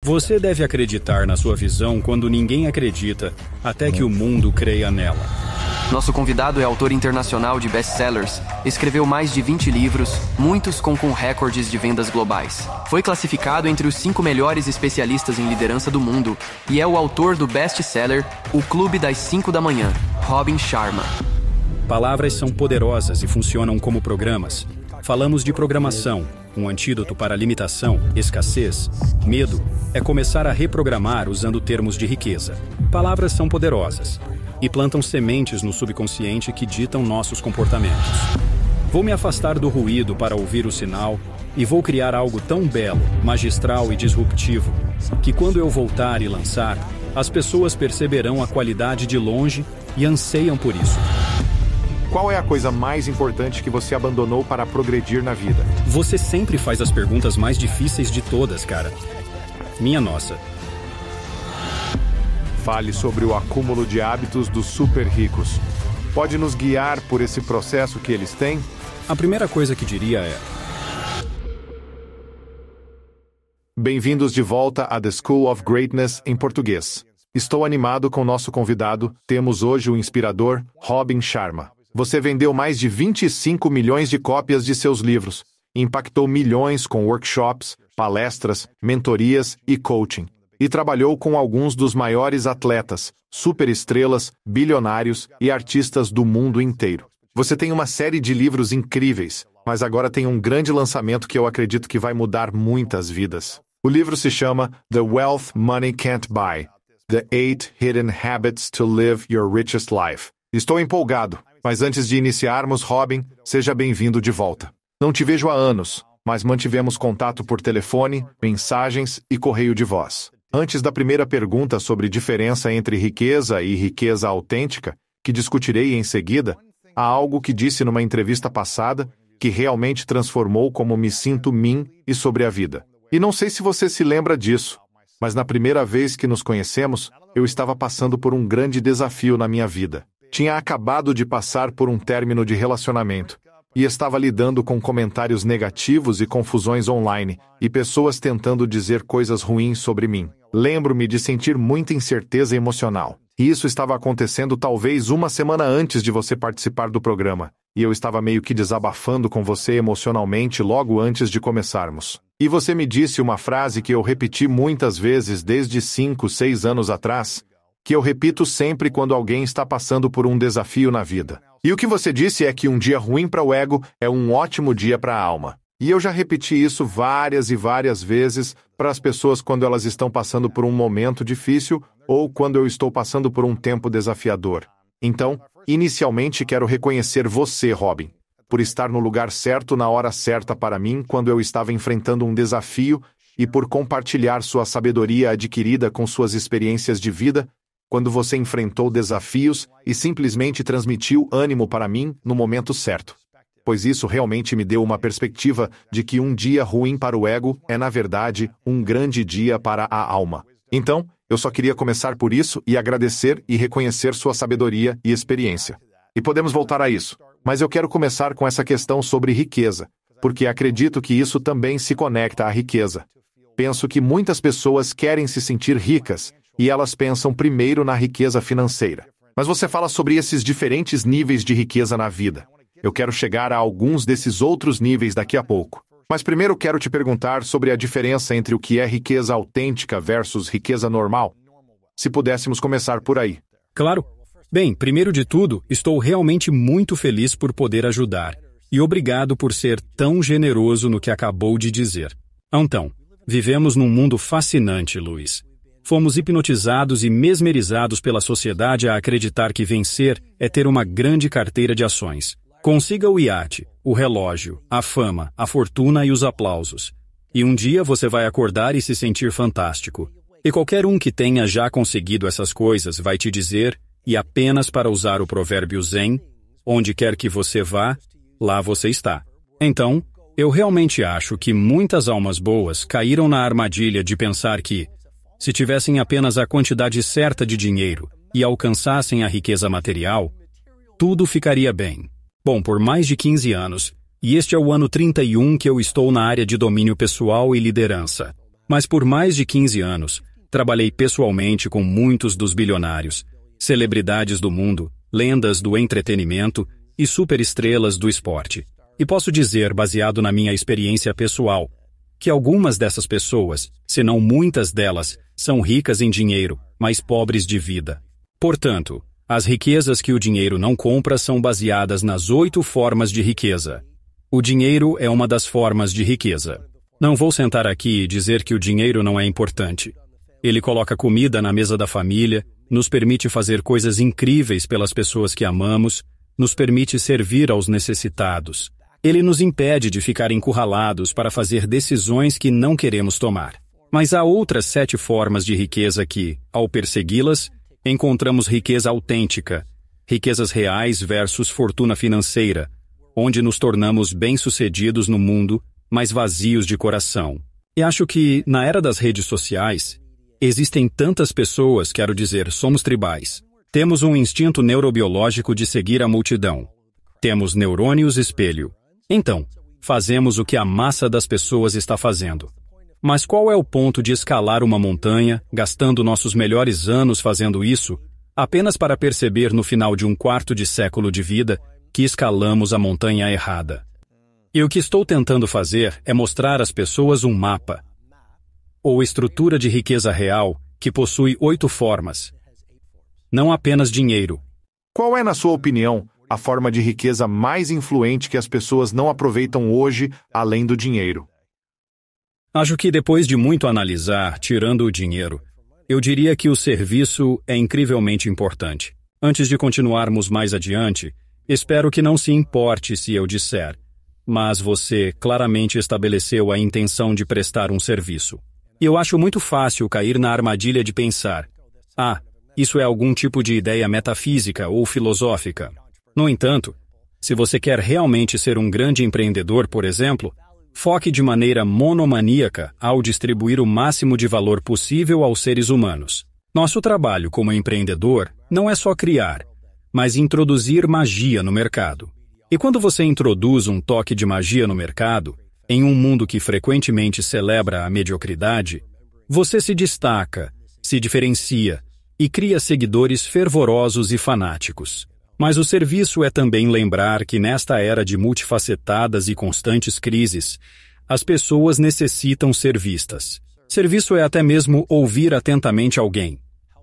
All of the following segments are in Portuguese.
Você deve acreditar na sua visão quando ninguém acredita, até que o mundo creia nela. Nosso convidado é autor internacional de best-sellers, escreveu mais de 20 livros, muitos com recordes de vendas globais. Foi classificado entre os 5 melhores especialistas em liderança do mundo e é o autor do best-seller O Clube das 5 da Manhã, Robin Sharma. Palavras são poderosas e funcionam como programas. Falamos de programação, um antídoto para limitação, escassez, medo. É começar a reprogramar usando termos de riqueza. Palavras são poderosas e plantam sementes no subconsciente que ditam nossos comportamentos. Vou me afastar do ruído para ouvir o sinal e vou criar algo tão belo, magistral e disruptivo que quando eu voltar e lançar, as pessoas perceberão a qualidade de longe e anseiam por isso. Qual é a coisa mais importante que você abandonou para progredir na vida? Você sempre faz as perguntas mais difíceis de todas, cara. Minha nossa. Fale sobre o acúmulo de hábitos dos super ricos. Pode nos guiar por esse processo que eles têm? A primeira coisa que diria é: bem-vindos de volta a The School of Greatness em português. Estou animado com nosso convidado. Temos hoje o inspirador Robin Sharma. Você vendeu mais de 25 milhões de cópias de seus livros. Impactou milhões com workshops, palestras, mentorias e coaching. E trabalhou com alguns dos maiores atletas, superestrelas, bilionários e artistas do mundo inteiro. Você tem uma série de livros incríveis, mas agora tem um grande lançamento que eu acredito que vai mudar muitas vidas. O livro se chama The Wealth Money Can't Buy: The 8 Hidden Habits to Live Your Richest Life. Estou empolgado, mas antes de iniciarmos, Robin, seja bem-vindo de volta. Não te vejo há anos, mas mantivemos contato por telefone, mensagens e correio de voz. Antes da primeira pergunta sobre diferença entre riqueza e riqueza autêntica, que discutirei em seguida, há algo que disse numa entrevista passada que realmente transformou como me sinto e sobre a vida. E não sei se você se lembra disso, mas na primeira vez que nos conhecemos, eu estava passando por um grande desafio na minha vida. Tinha acabado de passar por um término de relacionamento e estava lidando com comentários negativos e confusões online e pessoas tentando dizer coisas ruins sobre mim. Lembro-me de sentir muita incerteza emocional. E isso estava acontecendo talvez uma semana antes de você participar do programa. E eu estava meio que desabafando com você emocionalmente logo antes de começarmos. E você me disse uma frase que eu repeti muitas vezes desde 5, 6 anos atrás, que eu repito sempre quando alguém está passando por um desafio na vida. E o que você disse é que um dia ruim para o ego é um ótimo dia para a alma. E eu já repeti isso várias e várias vezes para as pessoas quando elas estão passando por um momento difícil ou quando eu estou passando por um tempo desafiador. Então, inicialmente quero reconhecer você, Robin, por estar no lugar certo na hora certa para mim quando eu estava enfrentando um desafio e por compartilhar sua sabedoria adquirida com suas experiências de vida quando você enfrentou desafios e simplesmente transmitiu ânimo para mim no momento certo. Pois isso realmente me deu uma perspectiva de que um dia ruim para o ego é, na verdade, um grande dia para a alma. Então, eu só queria começar por isso e agradecer e reconhecer sua sabedoria e experiência. E podemos voltar a isso. Mas eu quero começar com essa questão sobre riqueza, porque acredito que isso também se conecta à riqueza. Penso que muitas pessoas querem se sentir ricas, e elas pensam primeiro na riqueza financeira. Mas você fala sobre esses diferentes níveis de riqueza na vida. Eu quero chegar a alguns desses outros níveis daqui a pouco. Mas primeiro quero te perguntar sobre a diferença entre o que é riqueza autêntica versus riqueza normal. Se pudéssemos começar por aí. Claro. Bem, primeiro de tudo, estou realmente muito feliz por poder ajudar. E obrigado por ser tão generoso no que acabou de dizer. Então, vivemos num mundo fascinante, Luiz. Fomos hipnotizados e mesmerizados pela sociedade a acreditar que vencer é ter uma grande carteira de ações. Consiga o iate, o relógio, a fama, a fortuna e os aplausos. E um dia você vai acordar e se sentir fantástico. E qualquer um que tenha já conseguido essas coisas vai te dizer, e apenas para usar o provérbio Zen, onde quer que você vá, lá você está. Então, eu realmente acho que muitas almas boas caíram na armadilha de pensar que, se tivessem apenas a quantidade certa de dinheiro e alcançassem a riqueza material, tudo ficaria bem. Bom, por mais de 15 anos, e este é o ano 31 que eu estou na área de domínio pessoal e liderança. Mas por mais de 15 anos, trabalhei pessoalmente com muitos dos bilionários, celebridades do mundo, lendas do entretenimento e superestrelas do esporte. E posso dizer, baseado na minha experiência pessoal, que algumas dessas pessoas, se não muitas delas, são ricas em dinheiro, mas pobres de vida. Portanto, as riquezas que o dinheiro não compra são baseadas nas 8 formas de riqueza. O dinheiro é uma das formas de riqueza. Não vou sentar aqui e dizer que o dinheiro não é importante. Ele coloca comida na mesa da família, nos permite fazer coisas incríveis pelas pessoas que amamos, nos permite servir aos necessitados. Ele nos impede de ficar encurralados para fazer decisões que não queremos tomar. Mas há outras 7 formas de riqueza que, ao persegui-las, encontramos riqueza autêntica, riquezas reais versus fortuna financeira, onde nos tornamos bem-sucedidos no mundo, mas vazios de coração. E acho que, na era das redes sociais, existem tantas pessoas, quero dizer, somos tribais. Temos um instinto neurobiológico de seguir a multidão. Temos neurônios espelho. Então, fazemos o que a massa das pessoas está fazendo. Mas qual é o ponto de escalar uma montanha, gastando nossos melhores anos fazendo isso, apenas para perceber no final de um quarto de século de vida que escalamos a montanha errada? E o que estou tentando fazer é mostrar às pessoas um mapa, ou estrutura de riqueza real, que possui 8 formas. Não apenas dinheiro. Qual é, na sua opinião, a forma de riqueza mais influente que as pessoas não aproveitam hoje, além do dinheiro? Acho que depois de muito analisar, tirando o dinheiro, eu diria que o serviço é incrivelmente importante. Antes de continuarmos mais adiante, espero que não se importe se eu disser, mas você claramente estabeleceu a intenção de prestar um serviço. E eu acho muito fácil cair na armadilha de pensar, isso é algum tipo de ideia metafísica ou filosófica. No entanto, se você quer realmente ser um grande empreendedor, por exemplo, foque de maneira monomaníaca ao distribuir o máximo de valor possível aos seres humanos. Nosso trabalho como empreendedor não é só criar, mas introduzir magia no mercado. E quando você introduz um toque de magia no mercado, em um mundo que frequentemente celebra a mediocridade, você se destaca, se diferencia e cria seguidores fervorosos e fanáticos. Mas o serviço é também lembrar que nesta era de multifacetadas e constantes crises, as pessoas necessitam ser vistas. Serviço é até mesmo ouvir atentamente alguém.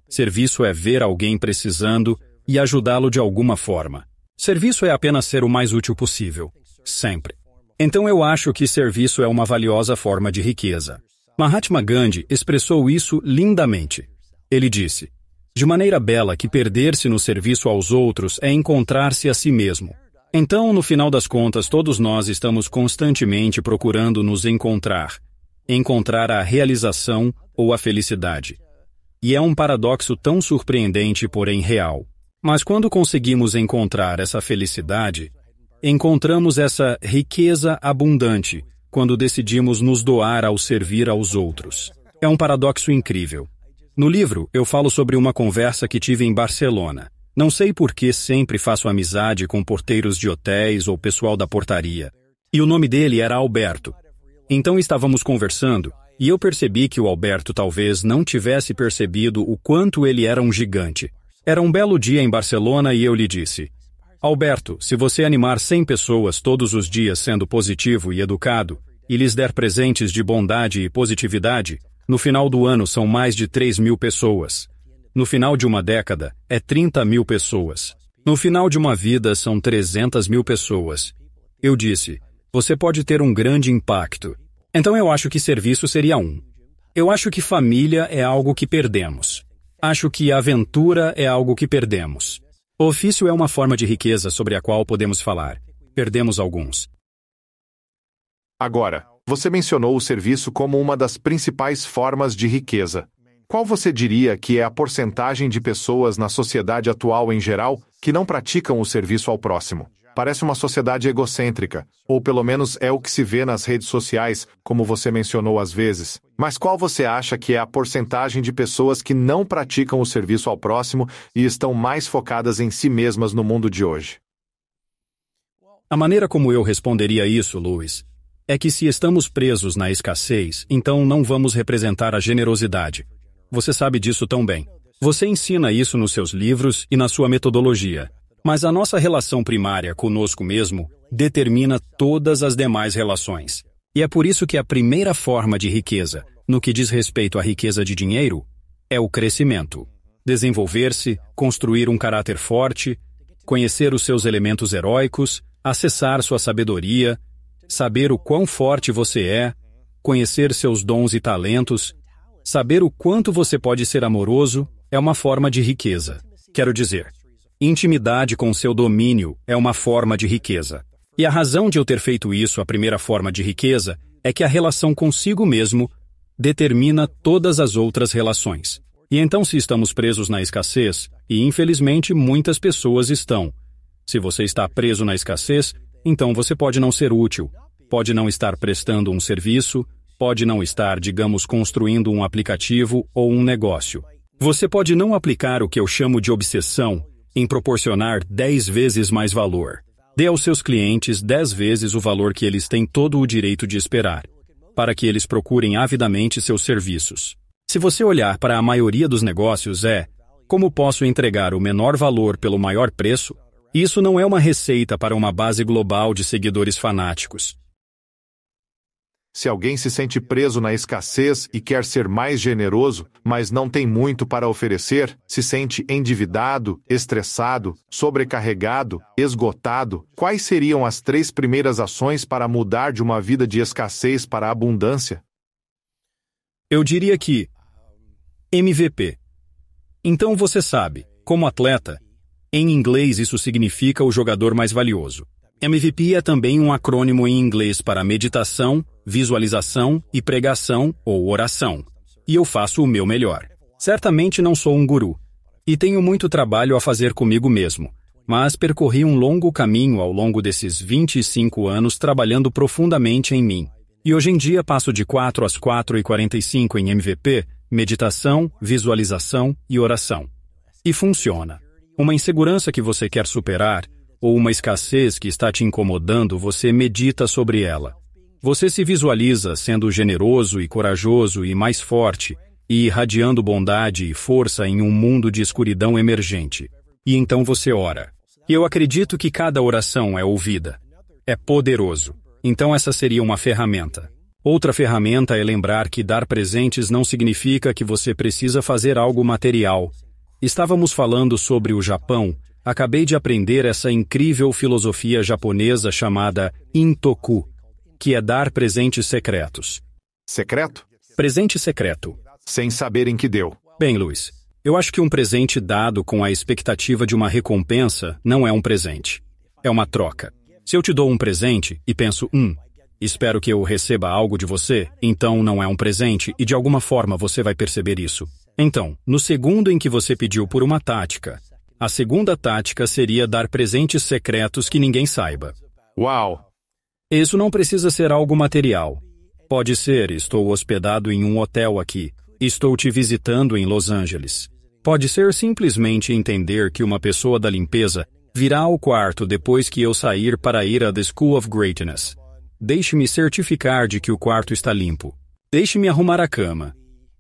Serviço é ver alguém precisando e ajudá-lo de alguma forma. Serviço é apenas ser o mais útil possível, sempre. Então eu acho que serviço é uma valiosa forma de riqueza. Mahatma Gandhi expressou isso lindamente. Ele disse, de maneira bela, que perder-se no serviço aos outros é encontrar-se a si mesmo. Então, no final das contas, todos nós estamos constantemente procurando nos encontrar a realização ou a felicidade. E é um paradoxo tão surpreendente, porém real. Mas quando conseguimos encontrar essa felicidade, encontramos essa riqueza abundante quando decidimos nos doar ao servir aos outros. É um paradoxo incrível. No livro, eu falo sobre uma conversa que tive em Barcelona. Não sei por que sempre faço amizade com porteiros de hotéis ou pessoal da portaria. E o nome dele era Alberto. Então estávamos conversando, e eu percebi que o Alberto talvez não tivesse percebido o quanto ele era um gigante. Era um belo dia em Barcelona e eu lhe disse, Alberto, se você animar 100 pessoas todos os dias sendo positivo e educado, e lhes der presentes de bondade e positividade, no final do ano são mais de 3.000 pessoas. No final de uma década, é 30.000 pessoas. No final de uma vida, são 300.000 pessoas. Eu disse, você pode ter um grande impacto. Então eu acho que serviço seria um. Eu acho que família é algo que perdemos. Acho que aventura é algo que perdemos. Ofício é uma forma de riqueza sobre a qual podemos falar. Perdemos alguns. Agora, você mencionou o serviço como uma das principais formas de riqueza. Qual você diria que é a porcentagem de pessoas na sociedade atual em geral que não praticam o serviço ao próximo? Parece uma sociedade egocêntrica, ou pelo menos é o que se vê nas redes sociais, como você mencionou às vezes. Mas qual você acha que é a porcentagem de pessoas que não praticam o serviço ao próximo e estão mais focadas em si mesmas no mundo de hoje? A maneira como eu responderia isso, Luiz, é que se estamos presos na escassez, então não vamos representar a generosidade. Você sabe disso tão bem. Você ensina isso nos seus livros e na sua metodologia. Mas a nossa relação primária conosco mesmo determina todas as demais relações. E é por isso que a primeira forma de riqueza, no que diz respeito à riqueza de dinheiro, é o crescimento. Desenvolver-se, construir um caráter forte, conhecer os seus elementos heróicos, acessar sua sabedoria, saber o quão forte você é, conhecer seus dons e talentos, saber o quanto você pode ser amoroso, é uma forma de riqueza. Quero dizer, intimidade com seu domínio é uma forma de riqueza. E a razão de eu ter feito isso, a primeira forma de riqueza, é que a relação consigo mesmo determina todas as outras relações. E então, se estamos presos na escassez, e infelizmente muitas pessoas estão, se você está preso na escassez, então você pode não ser útil, pode não estar prestando um serviço, pode não estar, digamos, construindo um aplicativo ou um negócio. Você pode não aplicar o que eu chamo de obsessão em proporcionar 10 vezes mais valor. Dê aos seus clientes 10 vezes o valor que eles têm todo o direito de esperar, para que eles procurem avidamente seus serviços. Se você olhar para a maioria dos negócios como posso entregar o menor valor pelo maior preço? Isso não é uma receita para uma base global de seguidores fanáticos. Se alguém se sente preso na escassez e quer ser mais generoso, mas não tem muito para oferecer, se sente endividado, estressado, sobrecarregado, esgotado, quais seriam as 3 primeiras ações para mudar de uma vida de escassez para abundância? Eu diria que MVP. Então você sabe, como atleta, em inglês isso significa o jogador mais valioso. MVP é também um acrônimo em inglês para meditação, visualização e pregação ou oração. E eu faço o meu melhor. Certamente não sou um guru. E tenho muito trabalho a fazer comigo mesmo. Mas percorri um longo caminho ao longo desses 25 anos trabalhando profundamente em mim. E hoje em dia passo de 4 às 4h45 em MVP, meditação, visualização e oração. E funciona. Uma insegurança que você quer superar, ou uma escassez que está te incomodando, você medita sobre ela. Você se visualiza sendo generoso e corajoso e mais forte, e irradiando bondade e força em um mundo de escuridão emergente. E então você ora. E eu acredito que cada oração é ouvida. É poderoso. Então essa seria uma ferramenta. Outra ferramenta é lembrar que dar presentes não significa que você precisa fazer algo material. Estávamos falando sobre o Japão. Acabei de aprender essa incrível filosofia japonesa chamada Intoku, que é dar presentes secretos. Secreto? Presente secreto. Sem saberem que deu. Bem, Luiz, eu acho que um presente dado com a expectativa de uma recompensa não é um presente. É uma troca. Se eu te dou um presente e penso, espero que eu receba algo de você, então não é um presente e de alguma forma você vai perceber isso. Então, no segundo em que você pediu por uma tática, a segunda tática seria dar presentes secretos que ninguém saiba. Uau! Isso não precisa ser algo material. Pode ser, estou hospedado em um hotel aqui, estou te visitando em Los Angeles. Pode ser simplesmente entender que uma pessoa da limpeza virá ao quarto depois que eu sair para ir à The School of Greatness. Deixe-me certificar de que o quarto está limpo. Deixe-me arrumar a cama.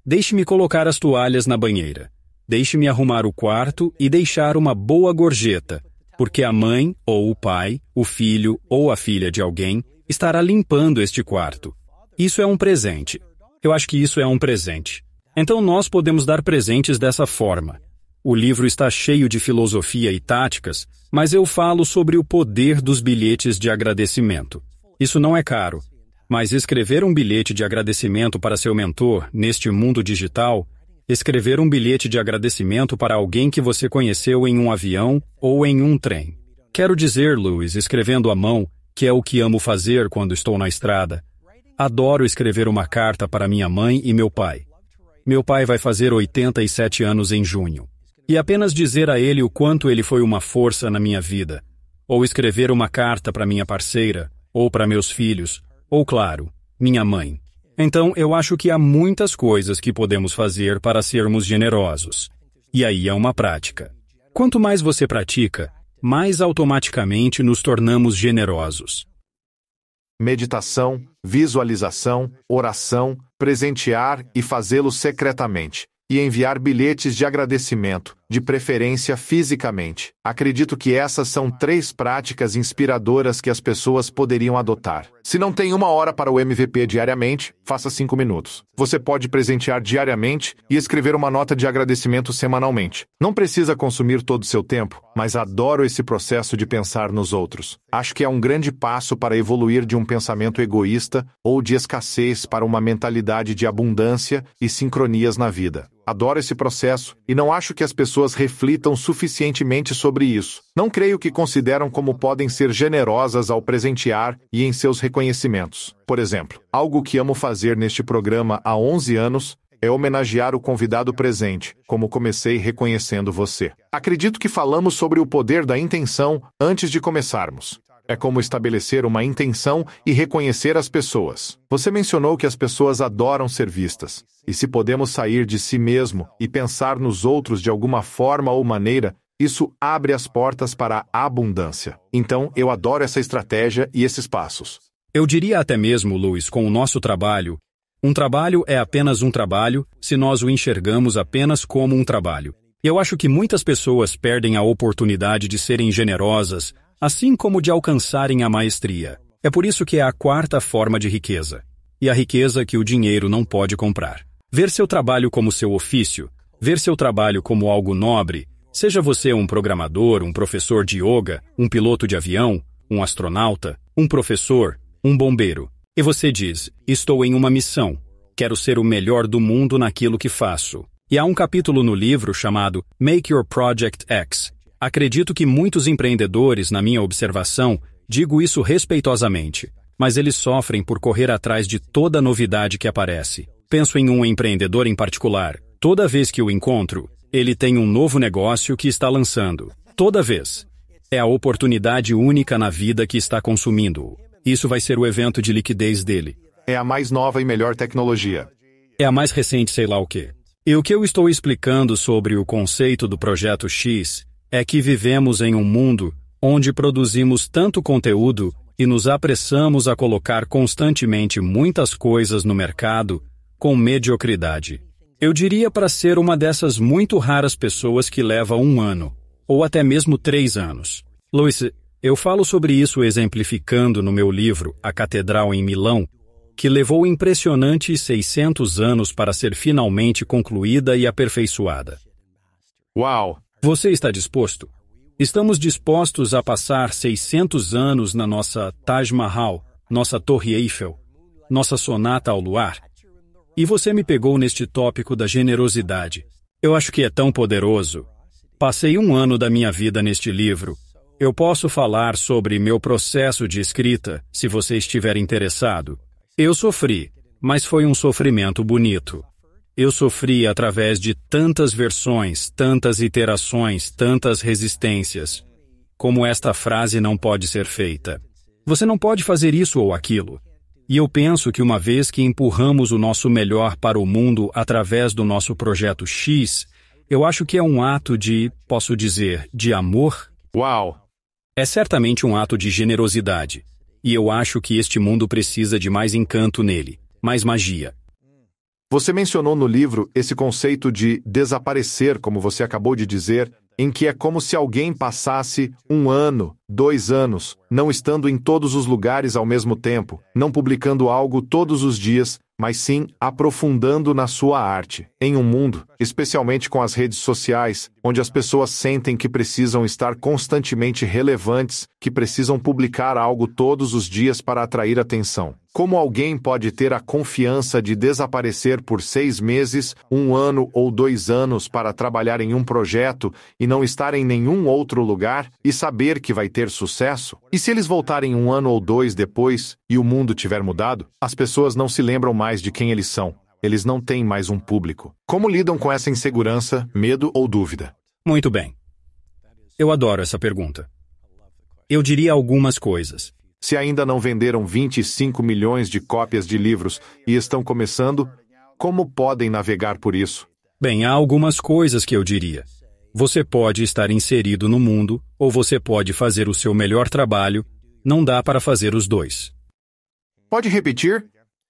Deixe-me colocar as toalhas na banheira. Deixe-me arrumar o quarto e deixar uma boa gorjeta, porque a mãe, ou o pai, o filho ou a filha de alguém estará limpando este quarto. Isso é um presente. Eu acho que isso é um presente. Então nós podemos dar presentes dessa forma. O livro está cheio de filosofia e táticas, mas eu falo sobre o poder dos bilhetes de agradecimento. Isso não é caro, mas escrever um bilhete de agradecimento para seu mentor neste mundo digital, escrever um bilhete de agradecimento para alguém que você conheceu em um avião ou em um trem. Quero dizer, Luiz, escrevendo à mão, que é o que amo fazer quando estou na estrada. Adoro escrever uma carta para minha mãe e meu pai. Meu pai vai fazer 87 anos em junho. E apenas dizer a ele o quanto ele foi uma força na minha vida. Ou escrever uma carta para minha parceira, ou para meus filhos, ou, claro, minha mãe. Então, eu acho que há muitas coisas que podemos fazer para sermos generosos. E aí é uma prática. Quanto mais você pratica, mais automaticamente nos tornamos generosos. meditação, visualização, oração, presentear e fazê-lo secretamente. E enviar bilhetes de agradecimento, de preferência fisicamente. Acredito que essas são 3 práticas inspiradoras que as pessoas poderiam adotar. Se não tem 1 hora para o MVP diariamente, faça 5 minutos. Você pode presentear diariamente e escrever uma nota de agradecimento semanalmente. Não precisa consumir todo o seu tempo, mas adoro esse processo de pensar nos outros. Acho que é um grande passo para evoluir de um pensamento egoísta ou de escassez para uma mentalidade de abundância e sincronias na vida. Adoro esse processo e não acho que as pessoas reflitam suficientemente sobre isso. Não creio que consideram como podem ser generosas ao presentear e em seus reconhecimentos. Por exemplo, algo que amo fazer neste programa há 11 anos é homenagear o convidado presente, como comecei reconhecendo você. Acredito que falamos sobre o poder da intenção antes de começarmos. É como estabelecer uma intenção e reconhecer as pessoas. Você mencionou que as pessoas adoram ser vistas. E se podemos sair de si mesmo e pensar nos outros de alguma forma ou maneira, isso abre as portas para a abundância. Então, eu adoro essa estratégia e esses passos. Eu diria até mesmo, Luiz, com o nosso trabalho, um trabalho é apenas um trabalho se nós o enxergamos apenas como um trabalho. Eu acho que muitas pessoas perdem a oportunidade de serem generosas, assim como de alcançarem a maestria. É por isso que é a 4ª forma de riqueza. E a riqueza que o dinheiro não pode comprar. Ver seu trabalho como seu ofício, ver seu trabalho como algo nobre, seja você um programador, um professor de yoga, um piloto de avião, um astronauta, um professor, um bombeiro. E você diz, estou em uma missão, quero ser o melhor do mundo naquilo que faço. E há um capítulo no livro chamado Make Your Project X. Acredito que muitos empreendedores, na minha observação, digo isso respeitosamente, mas eles sofrem por correr atrás de toda novidade que aparece. Penso em um empreendedor em particular. Toda vez que o encontro, ele tem um novo negócio que está lançando. Toda vez. É a oportunidade única na vida que está consumindo-o. Isso vai ser o evento de liquidez dele. É a mais nova e melhor tecnologia. É a mais recente sei lá o quê. E o que eu estou explicando sobre o conceito do Projeto X é que vivemos em um mundo onde produzimos tanto conteúdo e nos apressamos a colocar constantemente muitas coisas no mercado com mediocridade. Eu diria para ser uma dessas muito raras pessoas que leva 1 ano, ou até mesmo 3 anos. Luiz, eu falo sobre isso exemplificando no meu livro A Catedral em Milão, que levou impressionantes 600 anos para ser finalmente concluída e aperfeiçoada. Uau! Você está disposto? Estamos dispostos a passar 600 anos na nossa Taj Mahal, nossa Torre Eiffel, nossa Sonata ao Luar? E você me pegou neste tópico da generosidade. Eu acho que é tão poderoso. Passei 1 ano da minha vida neste livro. Eu posso falar sobre meu processo de escrita, se você estiver interessado. Eu sofri, mas foi um sofrimento bonito. Eu sofri através de tantas versões, tantas iterações, tantas resistências. Como esta frase não pode ser feita. Você não pode fazer isso ou aquilo. E eu penso que uma vez que empurramos o nosso melhor para o mundo através do nosso projeto X, eu acho que é um ato de, posso dizer, de amor. Uau! É certamente um ato de generosidade. E eu acho que este mundo precisa de mais encanto nele, mais magia. Você mencionou no livro esse conceito de desaparecer, como você acabou de dizer, em que é como se alguém passasse 1 ano, 2 anos, não estando em todos os lugares ao mesmo tempo, não publicando algo todos os dias, mas sim aprofundando na sua arte. Em um mundo, especialmente com as redes sociais, onde as pessoas sentem que precisam estar constantemente relevantes, que precisam publicar algo todos os dias para atrair atenção. Como alguém pode ter a confiança de desaparecer por 6 meses, 1 ano ou 2 anos para trabalhar em um projeto e não estar em nenhum outro lugar e saber que vai ter sucesso? E se eles voltarem 1 ano ou 2 depois e o mundo tiver mudado? As pessoas não se lembram mais de quem eles são. Eles não têm mais um público. Como lidam com essa insegurança, medo ou dúvida? Muito bem. Eu adoro essa pergunta. Eu diria algumas coisas. Se ainda não venderam 25 milhões de cópias de livros e estão começando, como podem navegar por isso? Bem, há algumas coisas que eu diria. Você pode estar inserido no mundo, ou você pode fazer o seu melhor trabalho. Não dá para fazer os dois. Pode repetir?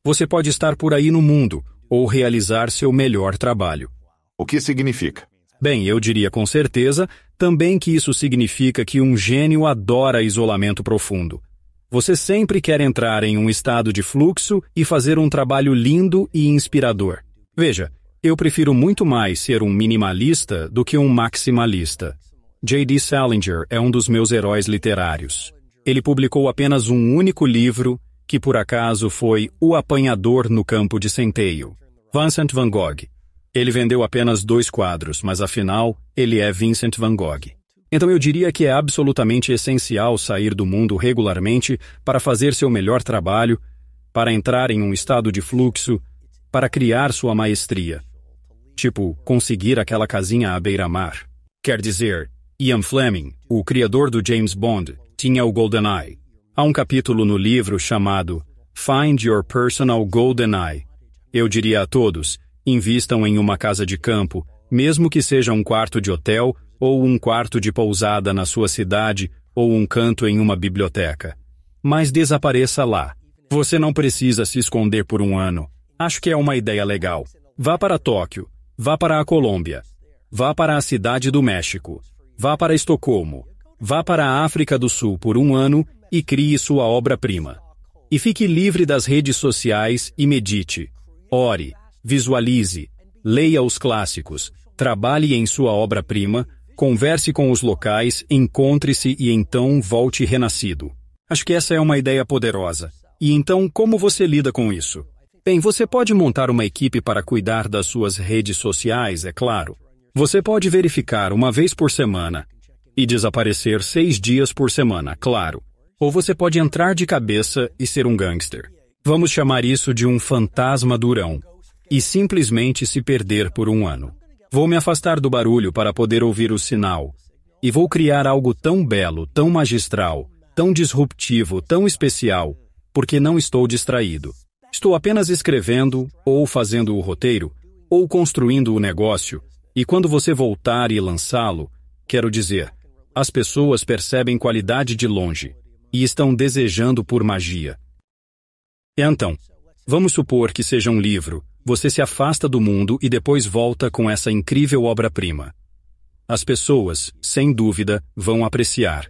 Você pode estar por aí no mundo ou realizar seu melhor trabalho. O que significa? Bem, eu diria com certeza também que isso significa que um gênio adora isolamento profundo. Você sempre quer entrar em um estado de fluxo e fazer um trabalho lindo e inspirador. Veja, eu prefiro muito mais ser um minimalista do que um maximalista. J.D. Salinger é um dos meus heróis literários. Ele publicou apenas um único livro, que por acaso foi O Apanhador no Campo de Centeio. Vincent van Gogh. Ele vendeu apenas 2 quadros, mas afinal, ele é Vincent van Gogh. Então eu diria que é absolutamente essencial sair do mundo regularmente para fazer seu melhor trabalho, para entrar em um estado de fluxo, para criar sua maestria. Tipo, conseguir aquela casinha à beira-mar. Quer dizer, Ian Fleming, o criador do James Bond, tinha o GoldenEye. Há um capítulo no livro chamado Find Your Personal GoldenEye. Eu diria a todos, invistam em uma casa de campo, mesmo que seja um quarto de hotel ou um quarto de pousada na sua cidade ou um canto em uma biblioteca. Mas desapareça lá. Você não precisa se esconder por um ano. Acho que é uma ideia legal. Vá para Tóquio. Vá para a Colômbia. Vá para a cidade do México. Vá para Estocolmo. Vá para a África do Sul por um ano e crie sua obra-prima. E fique livre das redes sociais e medite. Ore, visualize, leia os clássicos, trabalhe em sua obra-prima, converse com os locais, encontre-se e então volte renascido. Acho que essa é uma ideia poderosa. E então, como você lida com isso? Bem, você pode montar uma equipe para cuidar das suas redes sociais, é claro. Você pode verificar uma vez por semana e desaparecer 6 dias por semana, claro. Ou você pode entrar de cabeça e ser um gangster. Vamos chamar isso de um fantasma durão. E simplesmente se perder por um ano. Vou me afastar do barulho para poder ouvir o sinal. E vou criar algo tão belo, tão magistral, tão disruptivo, tão especial, porque não estou distraído. Estou apenas escrevendo, ou fazendo o roteiro, ou construindo o negócio, e quando você voltar e lançá-lo, quero dizer, as pessoas percebem qualidade de longe, e estão desejando por magia. Então, vamos supor que seja um livro, você se afasta do mundo e depois volta com essa incrível obra-prima. As pessoas, sem dúvida, vão apreciar.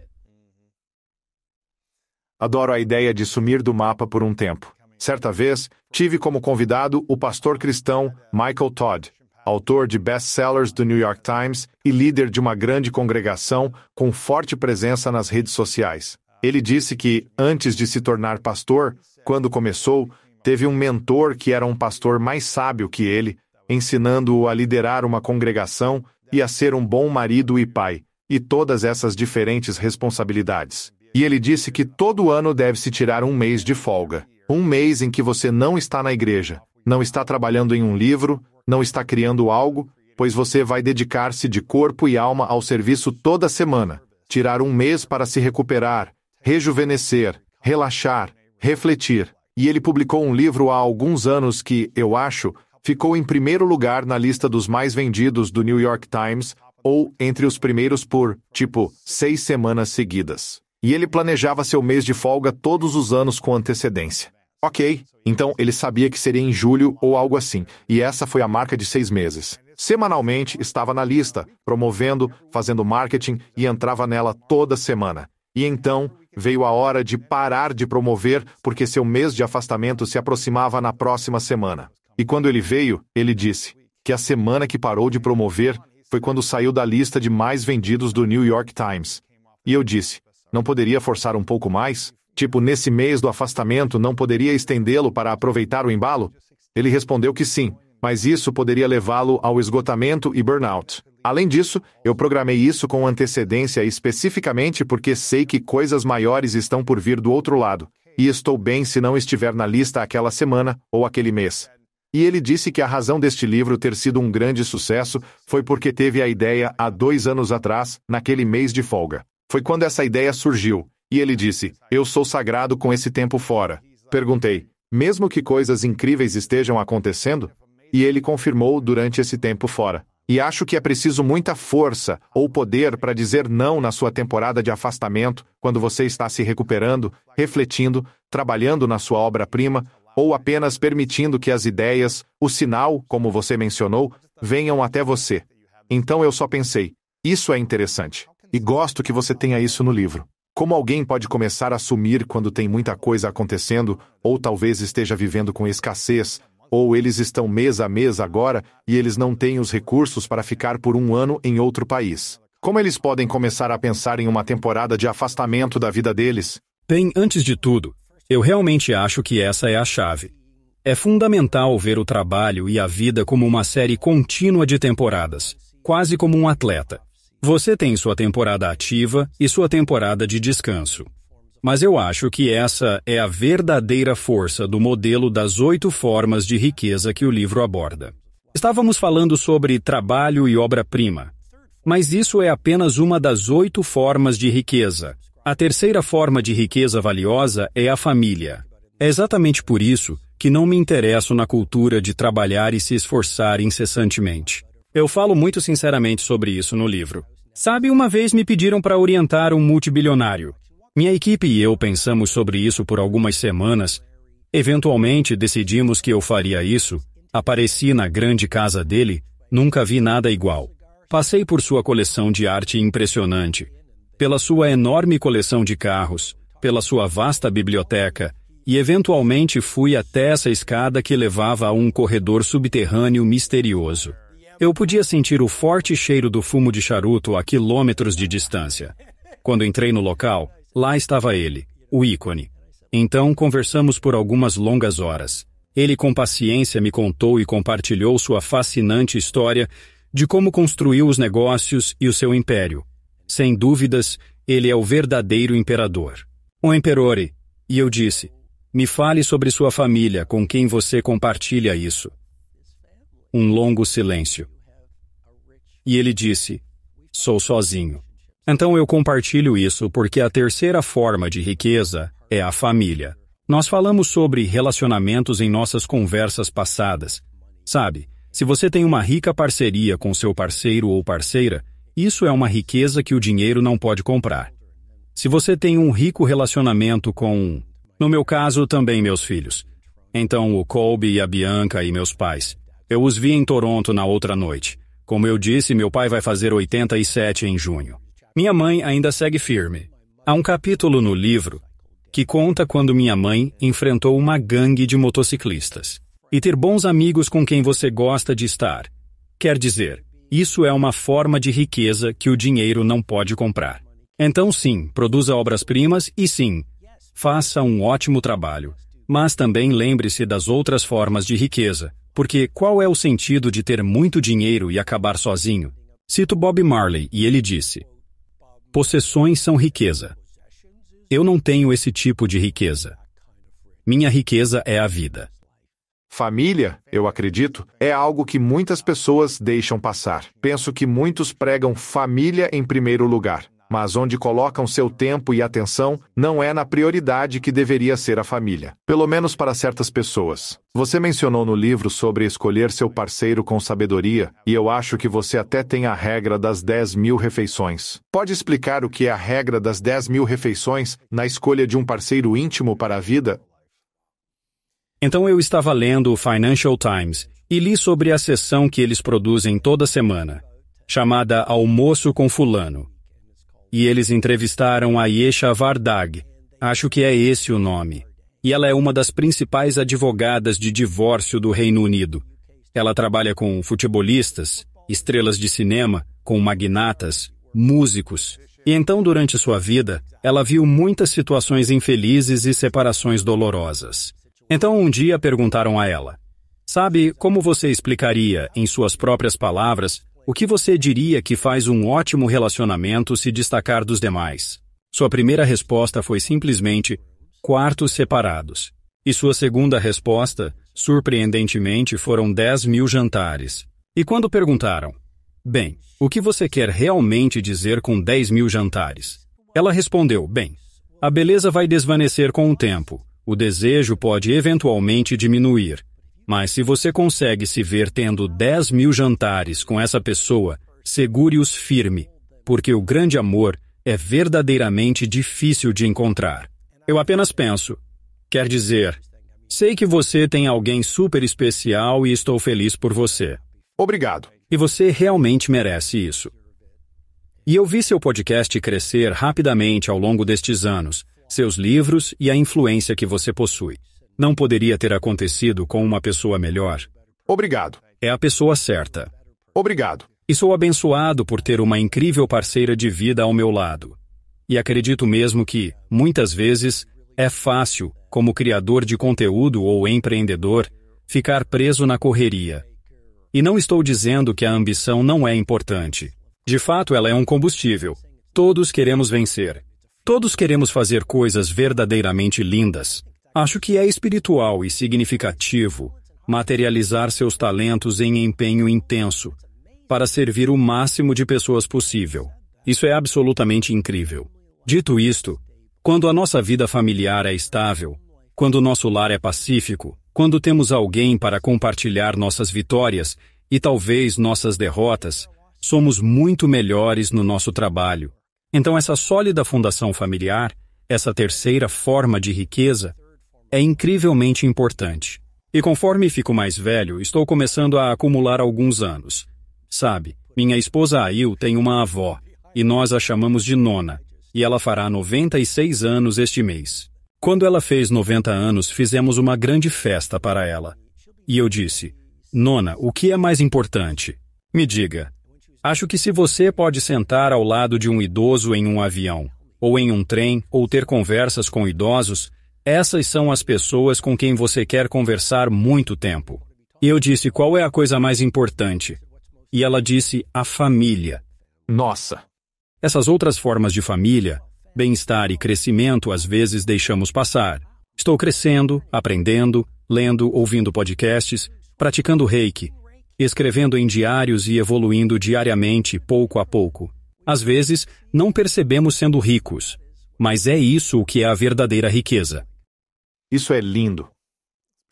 Adoro a ideia de sumir do mapa por um tempo. Certa vez, tive como convidado o pastor cristão Michael Todd, autor de best-sellers do New York Times e líder de uma grande congregação com forte presença nas redes sociais. Ele disse que, antes de se tornar pastor, quando começou, teve um mentor que era um pastor mais sábio que ele, ensinando-o a liderar uma congregação e a ser um bom marido e pai, e todas essas diferentes responsabilidades. E ele disse que todo ano deve-se tirar um mês de folga. Um mês em que você não está na igreja, não está trabalhando em um livro, não está criando algo, pois você vai dedicar-se de corpo e alma ao serviço toda semana. Tirar um mês para se recuperar, rejuvenescer, relaxar, refletir. E ele publicou um livro há alguns anos que, eu acho, ficou em primeiro lugar na lista dos mais vendidos do New York Times, ou entre os primeiros por, 6 semanas seguidas. E ele planejava seu mês de folga todos os anos com antecedência. Ok, então ele sabia que seria em julho ou algo assim, e essa foi a marca de 6 meses. Semanalmente estava na lista, promovendo, fazendo marketing e entrava nela toda semana. E então veio a hora de parar de promover porque seu mês de afastamento se aproximava na próxima semana. E quando ele veio, ele disse que a semana que parou de promover foi quando saiu da lista de mais vendidos do New York Times. E eu disse, não poderia forçar um pouco mais? Nesse mês do afastamento, não poderia estendê-lo para aproveitar o embalo? Ele respondeu que sim, mas isso poderia levá-lo ao esgotamento e burnout. Além disso, eu programei isso com antecedência especificamente porque sei que coisas maiores estão por vir do outro lado, e estou bem se não estiver na lista aquela semana ou aquele mês. E ele disse que a razão deste livro ter sido um grande sucesso foi porque teve a ideia há 2 anos atrás, naquele mês de folga. Foi quando essa ideia surgiu. E ele disse, eu sou sagrado com esse tempo fora. Perguntei, mesmo que coisas incríveis estejam acontecendo? E ele confirmou durante esse tempo fora. E acho que é preciso muita força ou poder para dizer não na sua temporada de afastamento, quando você está se recuperando, refletindo, trabalhando na sua obra-prima, ou apenas permitindo que as ideias, o sinal, como você mencionou, venham até você. Então eu só pensei, isso é interessante. E gosto que você tenha isso no livro. Como alguém pode começar a sumir quando tem muita coisa acontecendo, ou talvez esteja vivendo com escassez, ou eles estão mês a mês agora e eles não têm os recursos para ficar por um ano em outro país. Como eles podem começar a pensar em uma temporada de afastamento da vida deles? Bem, antes de tudo, eu realmente acho que essa é a chave. É fundamental ver o trabalho e a vida como uma série contínua de temporadas, quase como um atleta. Você tem sua temporada ativa e sua temporada de descanso. Mas eu acho que essa é a verdadeira força do modelo das 8 formas de riqueza que o livro aborda. Estávamos falando sobre trabalho e obra-prima. Mas isso é apenas uma das 8 formas de riqueza. A terceira forma de riqueza valiosa é a família. É exatamente por isso que não me interesso na cultura de trabalhar e se esforçar incessantemente. Eu falo muito sinceramente sobre isso no livro. Sabe, uma vez me pediram para orientar um multibilionário. Minha equipe e eu pensamos sobre isso por algumas semanas. Eventualmente decidimos que eu faria isso. Apareci na grande casa dele, nunca vi nada igual. Passei por sua coleção de arte impressionante, pela sua enorme coleção de carros, pela sua vasta biblioteca, e eventualmente fui até essa escada que levava a um corredor subterrâneo misterioso. Eu podia sentir o forte cheiro do fumo de charuto a quilômetros de distância. Quando entrei no local, lá estava ele, o ícone. Então conversamos por algumas longas horas. Ele com paciência me contou e compartilhou sua fascinante história de como construiu os negócios e o seu império. Sem dúvidas, ele é o verdadeiro imperador. O imperore. E eu disse, me fale sobre sua família, com quem você compartilha isso. Um longo silêncio. E ele disse, sou sozinho. Então eu compartilho isso porque a terceira forma de riqueza é a família. Nós falamos sobre relacionamentos em nossas conversas passadas. Sabe, se você tem uma rica parceria com seu parceiro ou parceira, isso é uma riqueza que o dinheiro não pode comprar. Se você tem um rico relacionamento com, no meu caso, também meus filhos. Então o Colby e a Bianca e meus pais. Eu os vi em Toronto na outra noite. Como eu disse, meu pai vai fazer 87 em junho. Minha mãe ainda segue firme. Há um capítulo no livro que conta quando minha mãe enfrentou uma gangue de motociclistas. E ter bons amigos com quem você gosta de estar. Quer dizer, isso é uma forma de riqueza que o dinheiro não pode comprar. Então sim, produza obras-primas e sim, faça um ótimo trabalho. Mas também lembre-se das outras formas de riqueza, porque qual é o sentido de ter muito dinheiro e acabar sozinho? Cito Bob Marley e ele disse, possessões são riqueza. Eu não tenho esse tipo de riqueza. Minha riqueza é a vida. Família, eu acredito, é algo que muitas pessoas deixam passar. Penso que muitos pregam família em primeiro lugar, mas onde colocam seu tempo e atenção não é na prioridade que deveria ser a família. Pelo menos para certas pessoas. Você mencionou no livro sobre escolher seu parceiro com sabedoria, e eu acho que você até tem a regra das 10.000 refeições. Pode explicar o que é a regra das 10.000 refeições na escolha de um parceiro íntimo para a vida? Então eu estava lendo o Financial Times e li sobre a sessão que eles produzem toda semana, chamada Almoço com Fulano. E eles entrevistaram a Yesha Vardag, acho que é esse o nome. E ela é uma das principais advogadas de divórcio do Reino Unido. Ela trabalha com futebolistas, estrelas de cinema, com magnatas, músicos. E então, durante sua vida, ela viu muitas situações infelizes e separações dolorosas. Então, um dia perguntaram a ela, sabe, como você explicaria, em suas próprias palavras, o que você diria que faz um ótimo relacionamento se destacar dos demais? Sua primeira resposta foi simplesmente quartos separados. E sua segunda resposta, surpreendentemente, foram 10.000 jantares. E quando perguntaram, bem, o que você quer realmente dizer com 10.000 jantares? Ela respondeu, bem, a beleza vai desvanecer com o tempo. O desejo pode eventualmente diminuir. Mas se você consegue se ver tendo 10 mil jantares com essa pessoa, segure-os firme, porque o grande amor é verdadeiramente difícil de encontrar. Eu apenas penso, quer dizer, sei que você tem alguém super especial e estou feliz por você. Obrigado. E você realmente merece isso. E eu vi seu podcast crescer rapidamente ao longo destes anos, seus livros e a influência que você possui. Não poderia ter acontecido com uma pessoa melhor? Obrigado. É a pessoa certa. Obrigado. E sou abençoado por ter uma incrível parceira de vida ao meu lado. E acredito mesmo que, muitas vezes, é fácil, como criador de conteúdo ou empreendedor, ficar preso na correria. E não estou dizendo que a ambição não é importante. De fato, ela é um combustível. Todos queremos vencer. Todos queremos fazer coisas verdadeiramente lindas. Acho que é espiritual e significativo materializar seus talentos em empenho intenso para servir o máximo de pessoas possível. Isso é absolutamente incrível. Dito isto, quando a nossa vida familiar é estável, quando o nosso lar é pacífico, quando temos alguém para compartilhar nossas vitórias e talvez nossas derrotas, somos muito melhores no nosso trabalho. Então essa sólida fundação familiar, essa terceira forma de riqueza, é incrivelmente importante. E conforme fico mais velho, estou começando a acumular alguns anos. Sabe, minha esposa Ail tem uma avó, e nós a chamamos de Nona, e ela fará 96 anos este mês. Quando ela fez 90 anos, fizemos uma grande festa para ela. E eu disse, Nona, o que é mais importante? Me diga. Acho que se você pode sentar ao lado de um idoso em um avião, ou em um trem, ou ter conversas com idosos, essas são as pessoas com quem você quer conversar muito tempo. E eu disse, qual é a coisa mais importante? E ela disse, a família. Nossa! Essas outras formas de família, bem-estar e crescimento, às vezes deixamos passar. Estou crescendo, aprendendo, lendo, ouvindo podcasts, praticando reiki, escrevendo em diários e evoluindo diariamente, pouco a pouco. Às vezes, não percebemos sendo ricos, mas é isso o que é a verdadeira riqueza. Isso é lindo.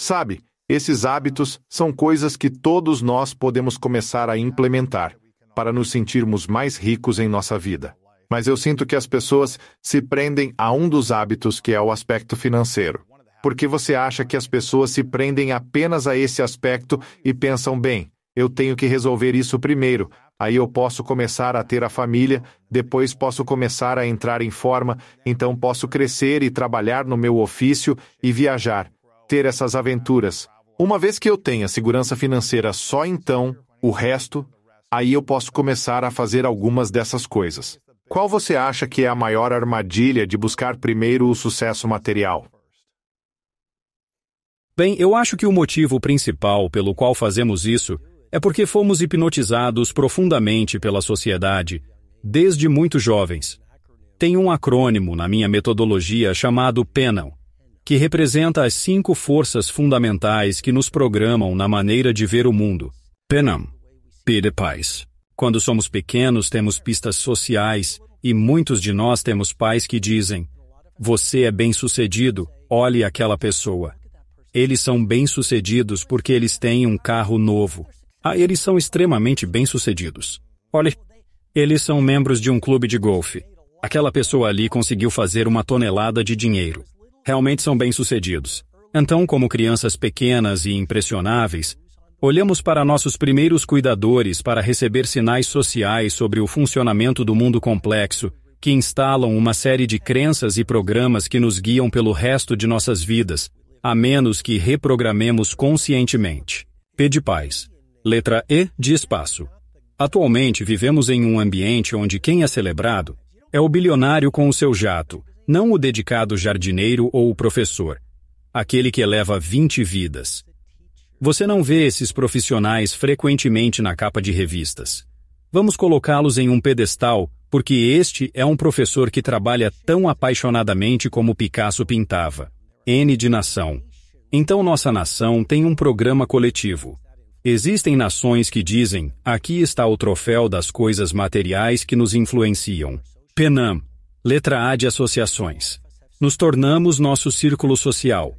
Sabe, esses hábitos são coisas que todos nós podemos começar a implementar para nos sentirmos mais ricos em nossa vida. Mas eu sinto que as pessoas se prendem a um dos hábitos que é o aspecto financeiro. Por que você acha que as pessoas se prendem apenas a esse aspecto e pensam, bem, eu tenho que resolver isso primeiro, aí eu posso começar a ter a família, depois posso começar a entrar em forma, então posso crescer e trabalhar no meu ofício e viajar, ter essas aventuras. Uma vez que eu tenha segurança financeira só então, o resto, aí eu posso começar a fazer algumas dessas coisas. Qual você acha que é a maior armadilha de buscar primeiro o sucesso material? Bem, eu acho que o motivo principal pelo qual fazemos isso é porque fomos hipnotizados profundamente pela sociedade, desde muito jovens. Tem um acrônimo na minha metodologia chamado PENAM, que representa as 5 forças fundamentais que nos programam na maneira de ver o mundo. PENAM, P de paz. Quando somos pequenos, temos pistas sociais, e muitos de nós temos pais que dizem, você é bem-sucedido, olhe aquela pessoa. Eles são bem-sucedidos porque eles têm um carro novo. Eles são extremamente bem-sucedidos. Olhe, eles são membros de um clube de golfe. Aquela pessoa ali conseguiu fazer 1 tonelada de dinheiro. Realmente são bem-sucedidos. Então, como crianças pequenas e impressionáveis, olhamos para nossos primeiros cuidadores para receber sinais sociais sobre o funcionamento do mundo complexo, que instalam uma série de crenças e programas que nos guiam pelo resto de nossas vidas, a menos que reprogramemos conscientemente. P de paz. Letra E de espaço. Atualmente vivemos em um ambiente onde quem é celebrado é o bilionário com o seu jato, não o dedicado jardineiro ou o professor, aquele que eleva 20 vidas. Você não vê esses profissionais frequentemente na capa de revistas. Vamos colocá-los em um pedestal, porque este é um professor que trabalha tão apaixonadamente como Picasso pintava. N de nação. Então nossa nação tem um programa coletivo. Existem nações que dizem, aqui está o troféu das coisas materiais que nos influenciam. PENAM, letra A de associações. Nos tornamos nosso círculo social.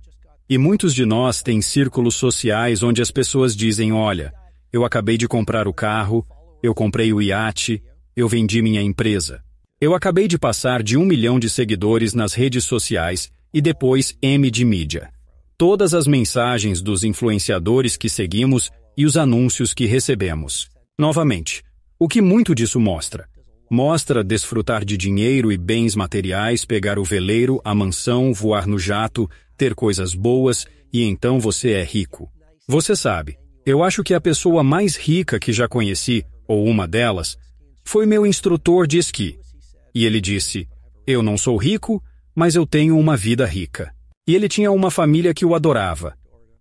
E muitos de nós têm círculos sociais onde as pessoas dizem, olha, eu acabei de comprar o carro, eu comprei o iate, eu vendi minha empresa. Eu acabei de passar de 1 milhão de seguidores nas redes sociais e depois M de mídia. Todas as mensagens dos influenciadores que seguimos e os anúncios que recebemos. Novamente, o que muito disso mostra? Mostra desfrutar de dinheiro e bens materiais, pegar o veleiro, a mansão, voar no jato, ter coisas boas e então você é rico. Você sabe, eu acho que a pessoa mais rica que já conheci, ou uma delas, foi meu instrutor de esqui. E ele disse, eu não sou rico, mas eu tenho uma vida rica. E ele tinha uma família que o adorava.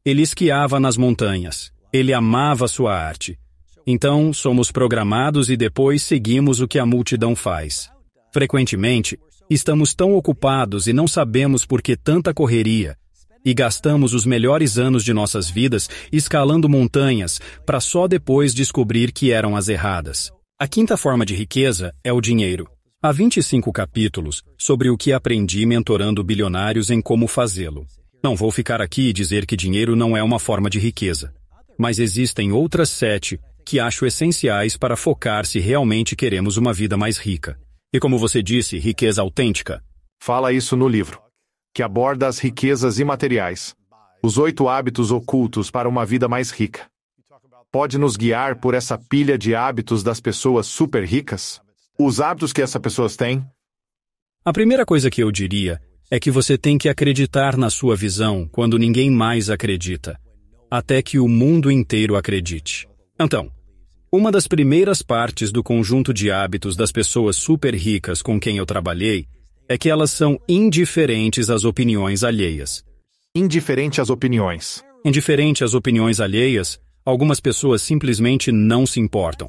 Ele esquiava nas montanhas. Ele amava sua arte. Então, somos programados e depois seguimos o que a multidão faz. Frequentemente, estamos tão ocupados e não sabemos por que tanta correria, e gastamos os melhores anos de nossas vidas escalando montanhas para só depois descobrir que eram as erradas. A quinta forma de riqueza é o dinheiro. Há 25 capítulos sobre o que aprendi mentorando bilionários em como fazê-lo. Não vou ficar aqui e dizer que dinheiro não é uma forma de riqueza. Mas existem outras 7 que acho essenciais para focar se realmente queremos uma vida mais rica. E como você disse, riqueza autêntica. Fala isso no livro, que aborda as riquezas imateriais. Os 8 hábitos ocultos para uma vida mais rica. Pode nos guiar por essa pilha de hábitos das pessoas super ricas? Os hábitos que essas pessoas têm? A primeira coisa que eu diria é que você tem que acreditar na sua visão quando ninguém mais acredita, até que o mundo inteiro acredite. Então, uma das primeiras partes do conjunto de hábitos das pessoas super ricas com quem eu trabalhei é que elas são indiferentes às opiniões alheias. Indiferente às opiniões. Indiferente às opiniões alheias, algumas pessoas simplesmente não se importam.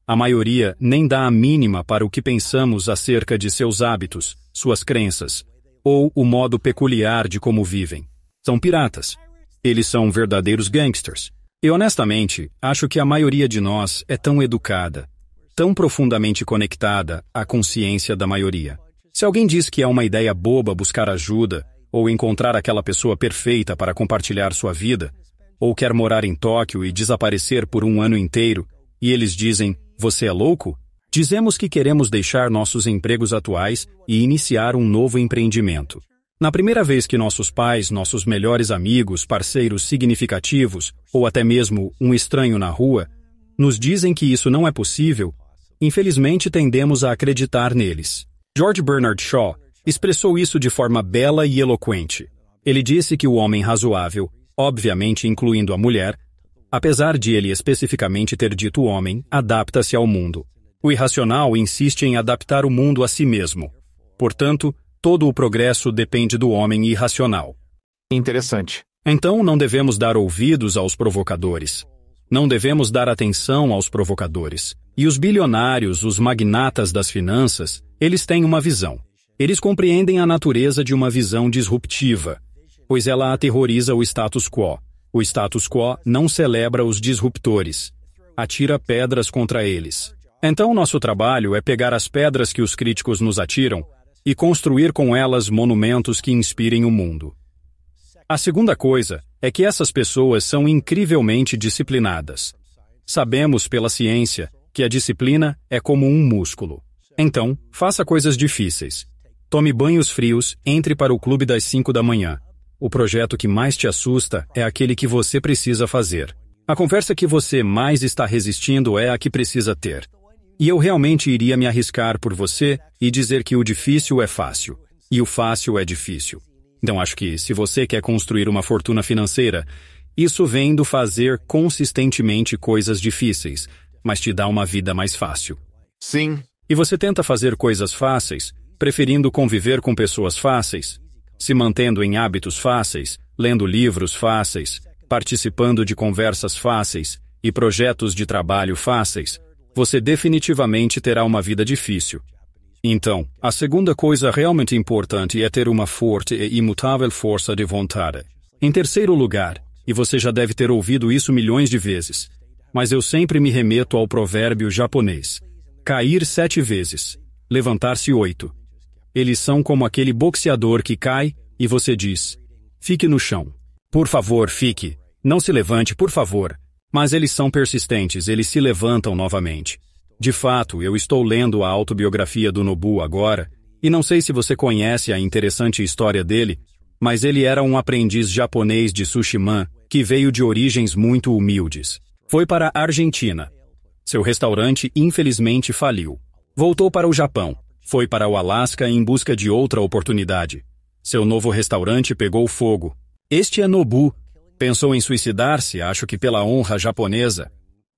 A maioria nem dá a mínima para o que pensamos acerca de seus hábitos, suas crenças, ou o modo peculiar de como vivem. São piratas. Eles são verdadeiros gangsters. E honestamente, acho que a maioria de nós é tão educada, tão profundamente conectada à consciência da maioria. Se alguém diz que é uma ideia boba buscar ajuda, ou encontrar aquela pessoa perfeita para compartilhar sua vida, ou quer morar em Tóquio e desaparecer por um ano inteiro, e eles dizem, você é louco? Dizemos que queremos deixar nossos empregos atuais e iniciar um novo empreendimento. Na primeira vez que nossos pais, nossos melhores amigos, parceiros significativos, ou até mesmo um estranho na rua, nos dizem que isso não é possível, infelizmente tendemos a acreditar neles. George Bernard Shaw expressou isso de forma bela e eloquente. Ele disse que o homem razoável, obviamente incluindo a mulher, apesar de ele especificamente ter dito homem, adapta-se ao mundo. O irracional insiste em adaptar o mundo a si mesmo. Portanto, todo o progresso depende do homem irracional. Interessante. Então não devemos dar ouvidos aos provocadores. Não devemos dar atenção aos provocadores. E os bilionários, os magnatas das finanças, eles têm uma visão. Eles compreendem a natureza de uma visão disruptiva, pois ela aterroriza o status quo. O status quo não celebra os disruptores. Atira pedras contra eles. Então nosso trabalho é pegar as pedras que os críticos nos atiram e construir com elas monumentos que inspirem o mundo. A segunda coisa é que essas pessoas são incrivelmente disciplinadas. Sabemos pela ciência que a disciplina é como um músculo. Então, faça coisas difíceis. Tome banhos frios, entre para o clube das 5 da manhã. O projeto que mais te assusta é aquele que você precisa fazer. A conversa que você mais está resistindo é a que precisa ter. E eu realmente iria me arriscar por você e dizer que o difícil é fácil, e o fácil é difícil. Então acho que, se você quer construir uma fortuna financeira, isso vem do fazer consistentemente coisas difíceis, mas te dá uma vida mais fácil. Sim. E você tenta fazer coisas fáceis, preferindo conviver com pessoas fáceis, se mantendo em hábitos fáceis, lendo livros fáceis, participando de conversas fáceis e projetos de trabalho fáceis, você definitivamente terá uma vida difícil. Então, a segunda coisa realmente importante é ter uma forte e imutável força de vontade. Em terceiro lugar, e você já deve ter ouvido isso milhões de vezes, mas eu sempre me remeto ao provérbio japonês: cair 7 vezes, levantar-se 8. Eles são como aquele boxeador que cai e você diz: fique no chão. Por favor, fique. Não se levante, por favor. Mas eles são persistentes, eles se levantam novamente. De fato, eu estou lendo a autobiografia do Nobu agora, e não sei se você conhece a interessante história dele, mas ele era um aprendiz japonês de sushiman que veio de origens muito humildes. Foi para a Argentina. Seu restaurante infelizmente faliu. Voltou para o Japão. Foi para o Alasca em busca de outra oportunidade. Seu novo restaurante pegou fogo. Este é Nobu. Pensou em suicidar-se, acho que pela honra japonesa.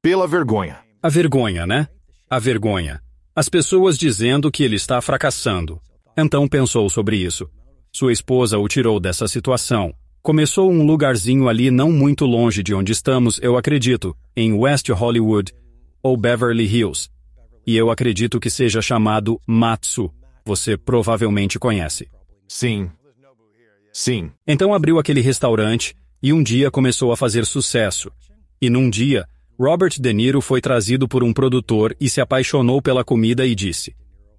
Pela vergonha. A vergonha, né? A vergonha. As pessoas dizendo que ele está fracassando. Então pensou sobre isso. Sua esposa o tirou dessa situação. Começou um lugarzinho ali não muito longe de onde estamos, eu acredito, em West Hollywood ou Beverly Hills. E eu acredito que seja chamado Matsu. Você provavelmente conhece. Sim. Sim. Então abriu aquele restaurante e um dia começou a fazer sucesso. E num dia, Robert De Niro foi trazido por um produtor e se apaixonou pela comida e disse: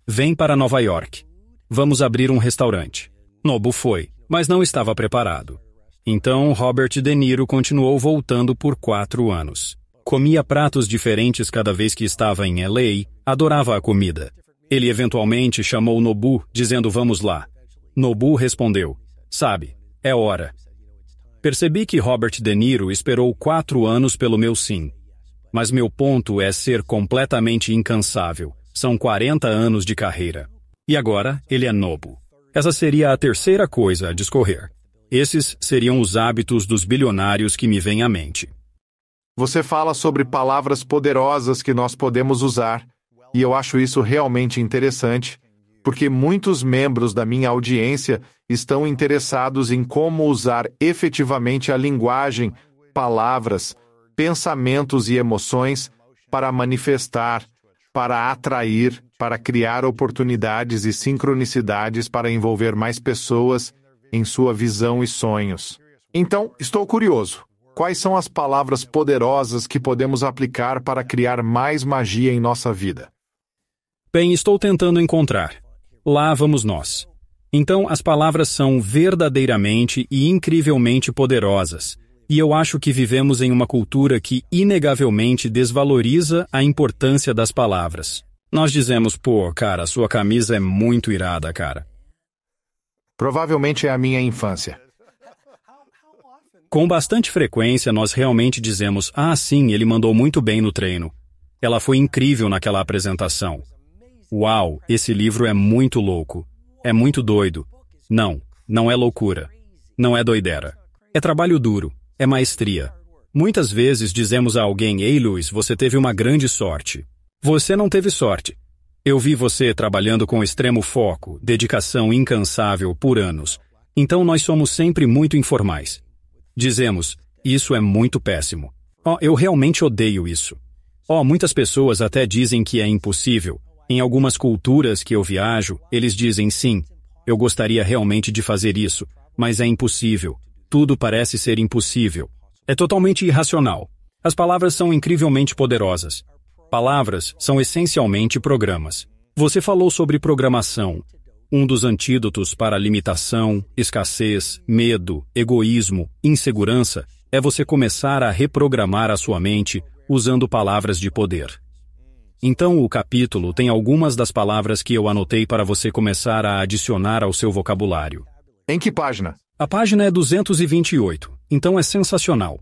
"Vem para Nova York. Vamos abrir um restaurante." Nobu foi, mas não estava preparado. Então Robert De Niro continuou voltando por 4 anos. Comia pratos diferentes cada vez que estava em LA, adorava a comida. Ele eventualmente chamou Nobu, dizendo: "Vamos lá." Nobu respondeu: "Sabe, é hora." Percebi que Robert De Niro esperou 4 anos pelo meu sim. Mas meu ponto é ser completamente incansável. São 40 anos de carreira. E agora, ele é Nobu. Essa seria a terceira coisa a discorrer. Esses seriam os hábitos dos bilionários que me vêm à mente. Você fala sobre palavras poderosas que nós podemos usar, e eu acho isso realmente interessante, porque muitos membros da minha audiência estão interessados em como usar efetivamente a linguagem, palavras, pensamentos e emoções para manifestar, para atrair, para criar oportunidades e sincronicidades para envolver mais pessoas em sua visão e sonhos. Então, estou curioso. Quais são as palavras poderosas que podemos aplicar para criar mais magia em nossa vida? Bem, estou tentando encontrar. Lá vamos nós. Então, as palavras são verdadeiramente e incrivelmente poderosas. E eu acho que vivemos em uma cultura que inegavelmente desvaloriza a importância das palavras. Nós dizemos: "Pô, cara, sua camisa é muito irada, cara." Provavelmente é a minha infância. Com bastante frequência, nós realmente dizemos: "Ah, sim, ele mandou muito bem no treino. Ela foi incrível naquela apresentação. Uau, esse livro é muito louco. É muito doido." Não, não é loucura. Não é doideira. É trabalho duro. É maestria. Muitas vezes dizemos a alguém: "Ei, Luiz, você teve uma grande sorte." Você não teve sorte. Eu vi você trabalhando com extremo foco, dedicação incansável por anos. Então nós somos sempre muito informais. Dizemos: "Isso é muito péssimo." "Oh, eu realmente odeio isso." "Oh, muitas pessoas até dizem que é impossível." Em algumas culturas que eu viajo, eles dizem: "Sim, eu gostaria realmente de fazer isso, mas é impossível. Tudo parece ser impossível." É totalmente irracional. As palavras são incrivelmente poderosas. Palavras são essencialmente programas. Você falou sobre programação. Um dos antídotos para limitação, escassez, medo, egoísmo, insegurança é você começar a reprogramar a sua mente usando palavras de poder. Então o capítulo tem algumas das palavras que eu anotei para você começar a adicionar ao seu vocabulário. Em que página? A página é 228, então é sensacional.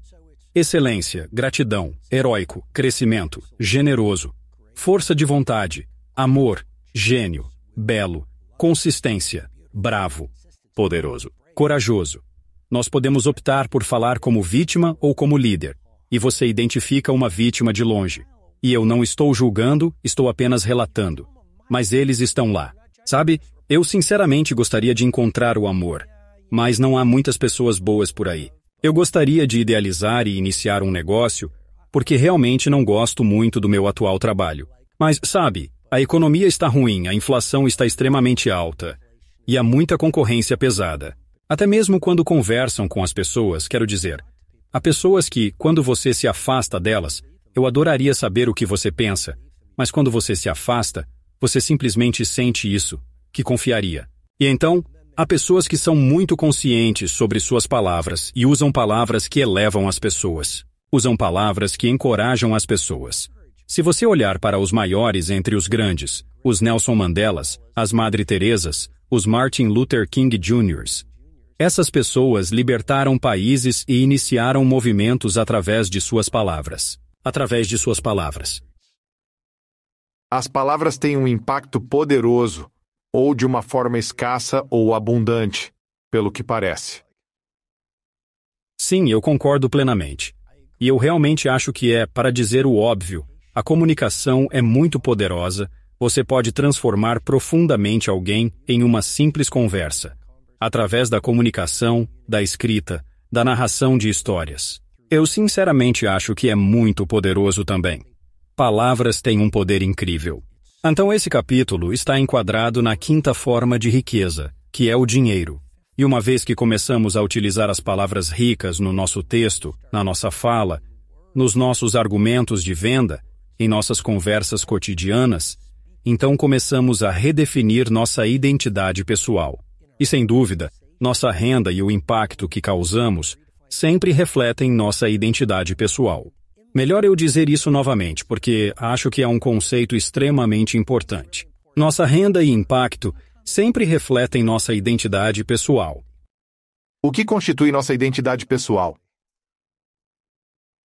Excelência, gratidão, heróico, crescimento, generoso, força de vontade, amor, gênio, belo, consistência, bravo, poderoso, corajoso. Nós podemos optar por falar como vítima ou como líder, e você identifica uma vítima de longe. E eu não estou julgando, estou apenas relatando. Mas eles estão lá. Sabe, eu sinceramente gostaria de encontrar o amor, mas não há muitas pessoas boas por aí. Eu gostaria de idealizar e iniciar um negócio, porque realmente não gosto muito do meu atual trabalho. Mas, sabe, a economia está ruim, a inflação está extremamente alta, e há muita concorrência pesada. Até mesmo quando conversam com as pessoas, quero dizer, há pessoas que, quando você se afasta delas, eu adoraria saber o que você pensa, mas quando você se afasta, você simplesmente sente isso, que confiaria. E então, Há pessoas que são muito conscientes sobre suas palavras e usam palavras que elevam as pessoas. Usam palavras que encorajam as pessoas. Se você olhar para os maiores entre os grandes, os Nelson Mandelas, as Madre Teresas, os Martin Luther King Jr., essas pessoas libertaram países e iniciaram movimentos através de suas palavras. Através de suas palavras. As palavras têm um impacto poderoso, ou de uma forma escassa ou abundante, pelo que parece. Sim, eu concordo plenamente. E eu realmente acho que para dizer o óbvio, a comunicação é muito poderosa, você pode transformar profundamente alguém em uma simples conversa, através da comunicação, da escrita, da narração de histórias. Eu sinceramente acho que é muito poderoso também. Palavras têm um poder incrível. Então esse capítulo está enquadrado na quinta forma de riqueza, que é o dinheiro. E uma vez que começamos a utilizar as palavras ricas no nosso texto, na nossa fala, nos nossos argumentos de venda, em nossas conversas cotidianas, então começamos a redefinir nossa identidade pessoal. E sem dúvida, nossa renda e o impacto que causamos sempre refletem nossa identidade pessoal. Melhor eu dizer isso novamente, porque acho que é um conceito extremamente importante. Nossa renda e impacto sempre refletem nossa identidade pessoal. O que constitui nossa identidade pessoal?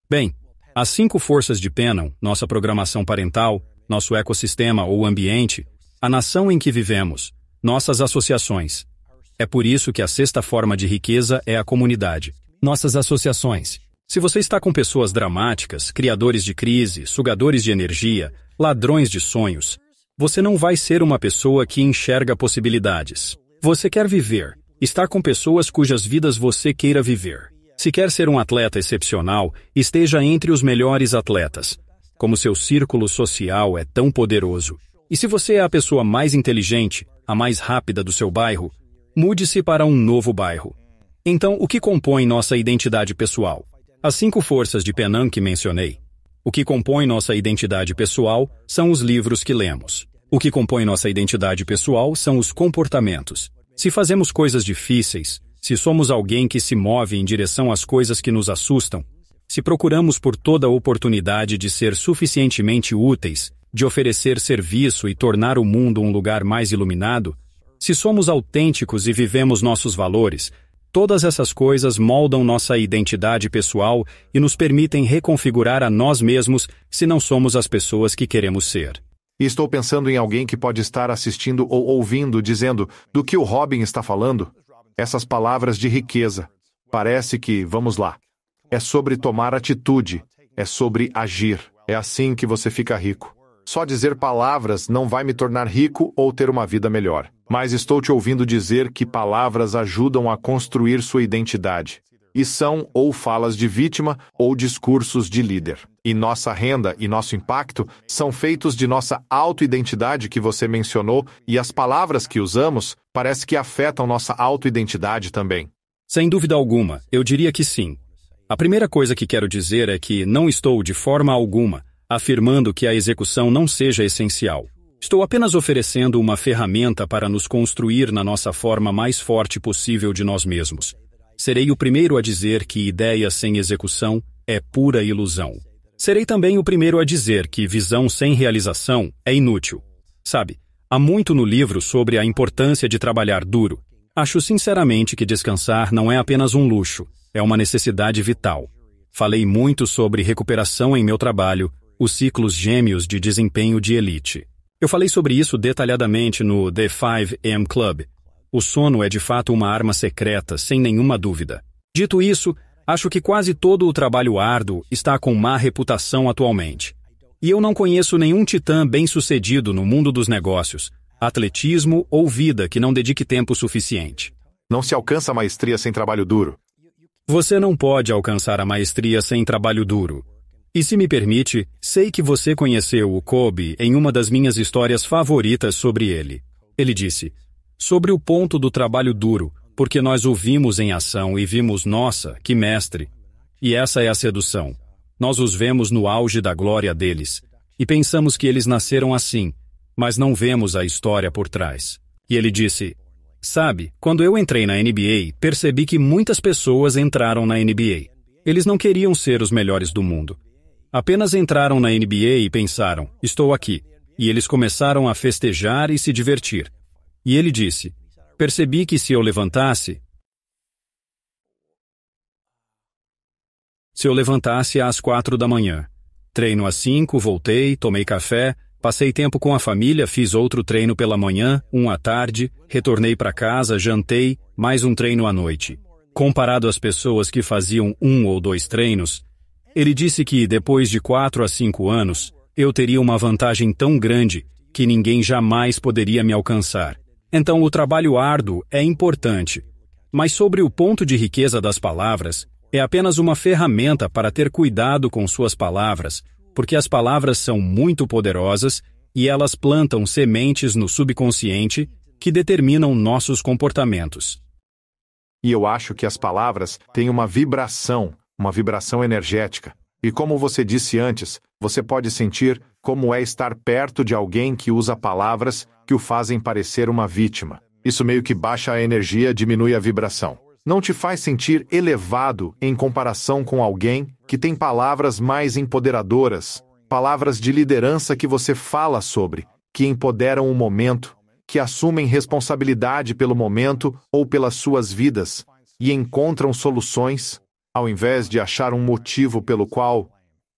Bem, as 5 forças de Penham, nossa programação parental, nosso ecossistema ou ambiente, a nação em que vivemos, nossas associações. É por isso que a sexta forma de riqueza é a comunidade. Nossas associações. Se você está com pessoas dramáticas, criadores de crise, sugadores de energia, ladrões de sonhos, você não vai ser uma pessoa que enxerga possibilidades. Você quer viver, estar com pessoas cujas vidas você queira viver. Se quer ser um atleta excepcional, esteja entre os melhores atletas. Como seu círculo social é tão poderoso. E se você é a pessoa mais inteligente, a mais rápida do seu bairro, mude-se para um novo bairro. Então, o que compõe nossa identidade pessoal? As 5 forças de Penham que mencionei. O que compõe nossa identidade pessoal são os livros que lemos. O que compõe nossa identidade pessoal são os comportamentos. Se fazemos coisas difíceis, se somos alguém que se move em direção às coisas que nos assustam, se procuramos por toda oportunidade de ser suficientemente úteis, de oferecer serviço e tornar o mundo um lugar mais iluminado, se somos autênticos e vivemos nossos valores, todas essas coisas moldam nossa identidade pessoal e nos permitem reconfigurar a nós mesmos se não somos as pessoas que queremos ser. E estou pensando em alguém que pode estar assistindo ou ouvindo dizendo do que o Robin está falando. Essas palavras de riqueza. Parece que, vamos lá, é sobre tomar atitude, é sobre agir. É assim que você fica rico. Só dizer palavras não vai me tornar rico ou ter uma vida melhor. Mas estou te ouvindo dizer que palavras ajudam a construir sua identidade. E são ou falas de vítima ou discursos de líder. E nossa renda e nosso impacto são feitos de nossa autoidentidade que você mencionou, e as palavras que usamos parece que afetam nossa autoidentidade também. Sem dúvida alguma, eu diria que sim. A primeira coisa que quero dizer é que não estou, de forma alguma, afirmando que a execução não seja essencial. Estou apenas oferecendo uma ferramenta para nos construir na nossa forma mais forte possível de nós mesmos. Serei o primeiro a dizer que ideia sem execução é pura ilusão. Serei também o primeiro a dizer que visão sem realização é inútil. Sabe, há muito no livro sobre a importância de trabalhar duro. Acho sinceramente que descansar não é apenas um luxo, é uma necessidade vital. Falei muito sobre recuperação em meu trabalho, os ciclos gêmeos de desempenho de elite. Eu falei sobre isso detalhadamente no The 5 AM Club. O sono é de fato uma arma secreta, sem nenhuma dúvida. Dito isso, acho que quase todo o trabalho árduo está com má reputação atualmente. E eu não conheço nenhum titã bem-sucedido no mundo dos negócios, atletismo ou vida que não dedique tempo suficiente. Não se alcança a maestria sem trabalho duro. Você não pode alcançar a maestria sem trabalho duro. E se me permite, sei que você conheceu o Kobe em uma das minhas histórias favoritas sobre ele. Ele disse, sobre o ponto do trabalho duro, porque nós o vimos em ação e vimos, nossa, que mestre. E essa é a sedução. Nós os vemos no auge da glória deles, e pensamos que eles nasceram assim, mas não vemos a história por trás. E ele disse, Sabe, quando eu entrei na NBA, percebi que muitas pessoas entraram na NBA. Eles não queriam ser os melhores do mundo. Apenas entraram na NBA e pensaram, estou aqui. E eles começaram a festejar e se divertir. E ele disse, percebi que se eu levantasse às 4 da manhã, treino às 5, voltei, tomei café, passei tempo com a família, fiz outro treino pela manhã, um à tarde, retornei para casa, jantei, mais um treino à noite. Comparado às pessoas que faziam 1 ou 2 treinos, ele disse que depois de 4 a 5 anos, eu teria uma vantagem tão grande que ninguém jamais poderia me alcançar. Então o trabalho árduo é importante, mas sobre o ponto de riqueza das palavras, é apenas uma ferramenta para ter cuidado com suas palavras, porque as palavras são muito poderosas e elas plantam sementes no subconsciente que determinam nossos comportamentos. E eu acho que as palavras têm uma vibração energética. E como você disse antes, você pode sentir como é estar perto de alguém que usa palavras que o fazem parecer uma vítima. Isso meio que baixa a energia, diminui a vibração. Não te faz sentir elevado em comparação com alguém que tem palavras mais empoderadoras, palavras de liderança que você fala sobre, que empoderam o momento, que assumem responsabilidade pelo momento ou pelas suas vidas e encontram soluções, ao invés de achar um motivo pelo qual,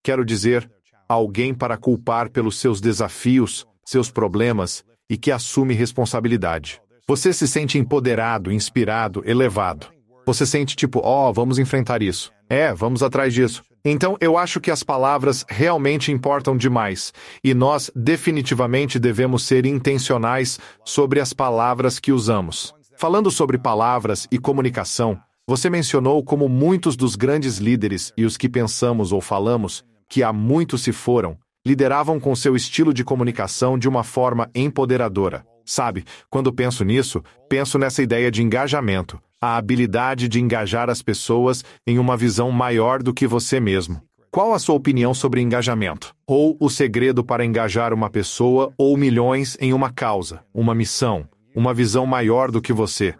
quero dizer, alguém para culpar pelos seus desafios, seus problemas e que assume responsabilidade. Você se sente empoderado, inspirado, elevado. Você sente tipo, vamos enfrentar isso. Vamos atrás disso. Então, eu acho que as palavras realmente importam demais, e nós definitivamente devemos ser intencionais sobre as palavras que usamos. Falando sobre palavras e comunicação, você mencionou como muitos dos grandes líderes e os que pensamos ou falamos, que há muito se foram, lideravam com seu estilo de comunicação de uma forma empoderadora. Sabe, quando penso nisso, penso nessa ideia de engajamento, a habilidade de engajar as pessoas em uma visão maior do que você mesmo. Qual a sua opinião sobre engajamento? Ou o segredo para engajar uma pessoa ou milhões em uma causa, uma missão, uma visão maior do que você,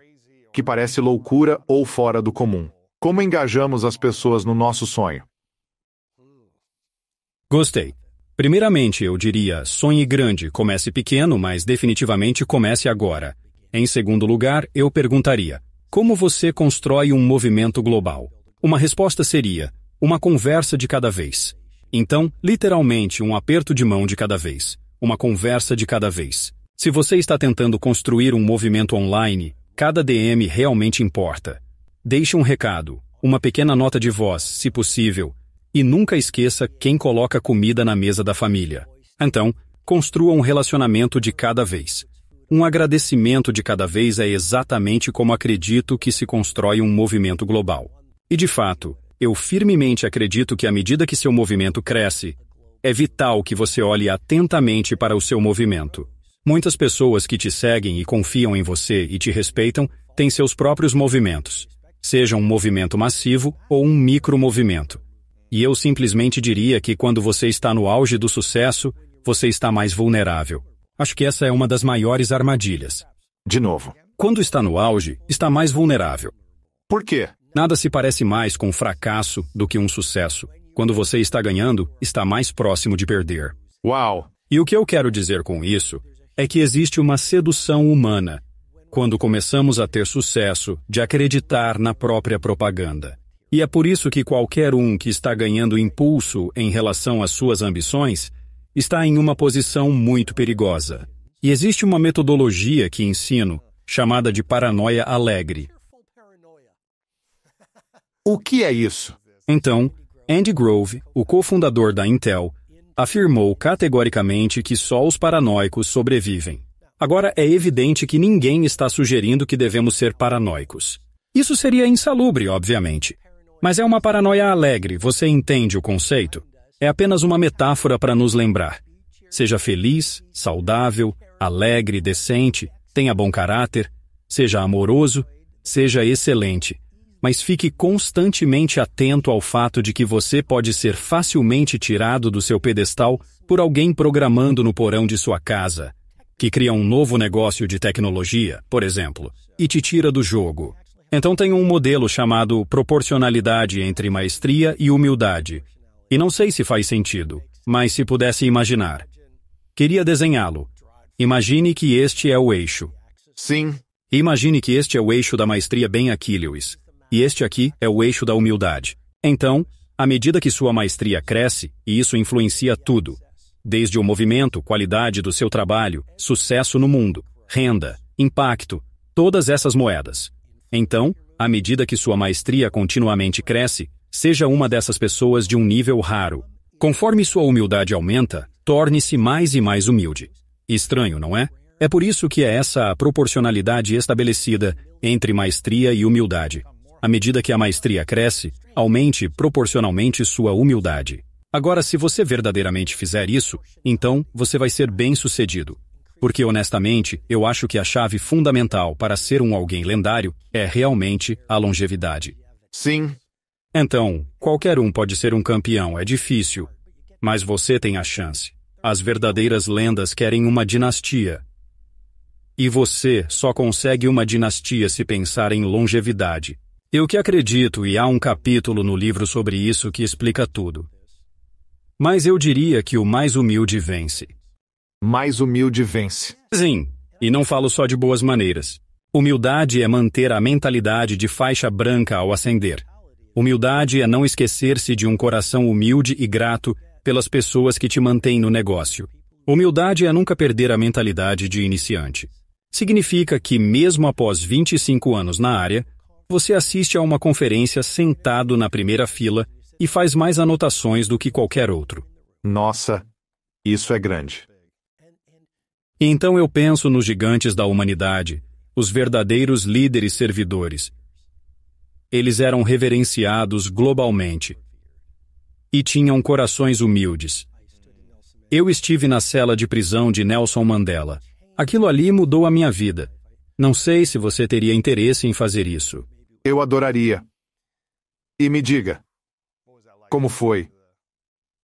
que parece loucura ou fora do comum? Como engajamos as pessoas no nosso sonho? Gostei. Primeiramente, eu diria, sonhe grande, comece pequeno, mas definitivamente comece agora. Em segundo lugar, eu perguntaria, como você constrói um movimento global? Uma resposta seria, uma conversa de cada vez. Então, literalmente, um aperto de mão de cada vez. Uma conversa de cada vez. Se você está tentando construir um movimento online, cada DM realmente importa. Deixe um recado, uma pequena nota de voz, se possível, e nunca esqueça quem coloca comida na mesa da família. Então, construa um relacionamento de cada vez. Um agradecimento de cada vez é exatamente como acredito que se constrói um movimento global. E de fato, eu firmemente acredito que à medida que seu movimento cresce, é vital que você olhe atentamente para o seu movimento. Muitas pessoas que te seguem e confiam em você e te respeitam têm seus próprios movimentos, seja um movimento massivo ou um micromovimento. E eu simplesmente diria que quando você está no auge do sucesso, você está mais vulnerável. Acho que essa é uma das maiores armadilhas. De novo. Quando está no auge, está mais vulnerável. Por quê? Nada se parece mais com um fracasso do que um sucesso. Quando você está ganhando, está mais próximo de perder. Uau! E o que eu quero dizer com isso é que existe uma sedução humana quando começamos a ter sucesso de acreditar na própria propaganda. E é por isso que qualquer um que está ganhando impulso em relação às suas ambições está em uma posição muito perigosa. E existe uma metodologia que ensino, chamada de paranoia alegre. O que é isso? Então, Andy Grove, o cofundador da Intel, afirmou categoricamente que só os paranoicos sobrevivem. Agora, é evidente que ninguém está sugerindo que devemos ser paranoicos. Isso seria insalubre, obviamente. Mas é uma paranoia alegre, você entende o conceito? É apenas uma metáfora para nos lembrar. Seja feliz, saudável, alegre, decente, tenha bom caráter, seja amoroso, seja excelente. Mas fique constantemente atento ao fato de que você pode ser facilmente tirado do seu pedestal por alguém programando no porão de sua casa. que cria um novo negócio de tecnologia, por exemplo, e te tira do jogo. Então tem um modelo chamado proporcionalidade entre maestria e humildade. E não sei se faz sentido, mas se pudesse imaginar. Queria desenhá-lo. Imagine que este é o eixo. Sim. Imagine que este é o eixo da maestria bem aqui, Lewis. E este aqui é o eixo da humildade. Então, à medida que sua maestria cresce, e isso influencia tudo, desde o movimento, qualidade do seu trabalho, sucesso no mundo, renda, impacto, todas essas moedas. Então, à medida que sua maestria continuamente cresce, seja uma dessas pessoas de um nível raro. Conforme sua humildade aumenta, torne-se mais e mais humilde. Estranho, não é? É por isso que é essa a proporcionalidade estabelecida entre maestria e humildade. À medida que a maestria cresce, aumente proporcionalmente sua humildade. Agora, se você verdadeiramente fizer isso, então você vai ser bem-sucedido. Porque, honestamente, eu acho que a chave fundamental para ser um alguém lendário é realmente a longevidade. Sim. Então, qualquer um pode ser um campeão, é difícil. Mas você tem a chance. As verdadeiras lendas querem uma dinastia. E você só consegue uma dinastia se pensar em longevidade. Eu que acredito, e há um capítulo no livro sobre isso que explica tudo. Mas eu diria que o mais humilde vence. Mais humilde vence. Sim, e não falo só de boas maneiras. Humildade é manter a mentalidade de faixa branca ao ascender. Humildade é não esquecer-se de um coração humilde e grato pelas pessoas que te mantêm no negócio. Humildade é nunca perder a mentalidade de iniciante. Significa que, mesmo após 25 anos na área, você assiste a uma conferência sentado na primeira fila e faz mais anotações do que qualquer outro. Nossa, isso é grande. E então eu penso nos gigantes da humanidade, os verdadeiros líderes servidores. Eles eram reverenciados globalmente e tinham corações humildes. Eu estive na cela de prisão de Nelson Mandela. Aquilo ali mudou a minha vida. Não sei se você teria interesse em fazer isso. Eu adoraria. E me diga, como foi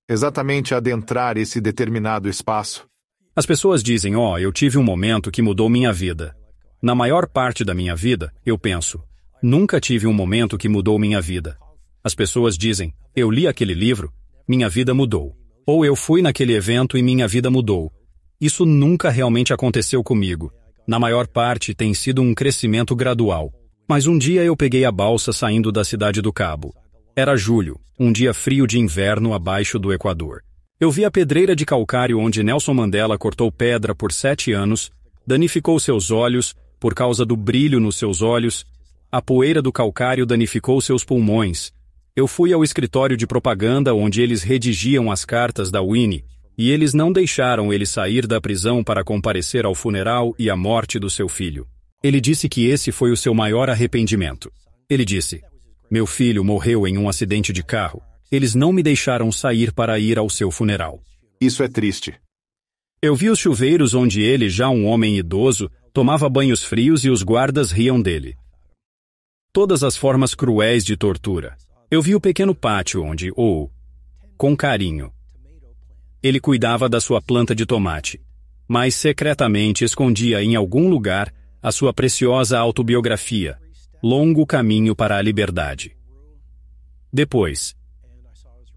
exatamente adentrar esse determinado espaço? As pessoas dizem, eu tive um momento que mudou minha vida. Na maior parte da minha vida, eu penso, nunca tive um momento que mudou minha vida. As pessoas dizem, eu li aquele livro, minha vida mudou. Ou eu fui naquele evento e minha vida mudou. Isso nunca realmente aconteceu comigo. Na maior parte tem sido um crescimento gradual. Mas um dia eu peguei a balsa saindo da cidade do Cabo. Era julho, um dia frio de inverno abaixo do Equador. Eu vi a pedreira de calcário onde Nelson Mandela cortou pedra por 7 anos, danificou seus olhos por causa do brilho nos seus olhos, a poeira do calcário danificou seus pulmões. Eu fui ao escritório de propaganda onde eles redigiam as cartas da Winnie, e eles não deixaram ele sair da prisão para comparecer ao funeral e à morte do seu filho. Ele disse que esse foi o seu maior arrependimento. Ele disse, meu filho morreu em um acidente de carro. Eles não me deixaram sair para ir ao seu funeral. Isso é triste. Eu vi os chuveiros onde ele, já um homem idoso, tomava banhos frios e os guardas riam dele. Todas as formas cruéis de tortura. Eu vi o pequeno pátio onde, com carinho, ele cuidava da sua planta de tomate, mas secretamente escondia em algum lugar a sua preciosa autobiografia, Longo Caminho para a Liberdade. Depois,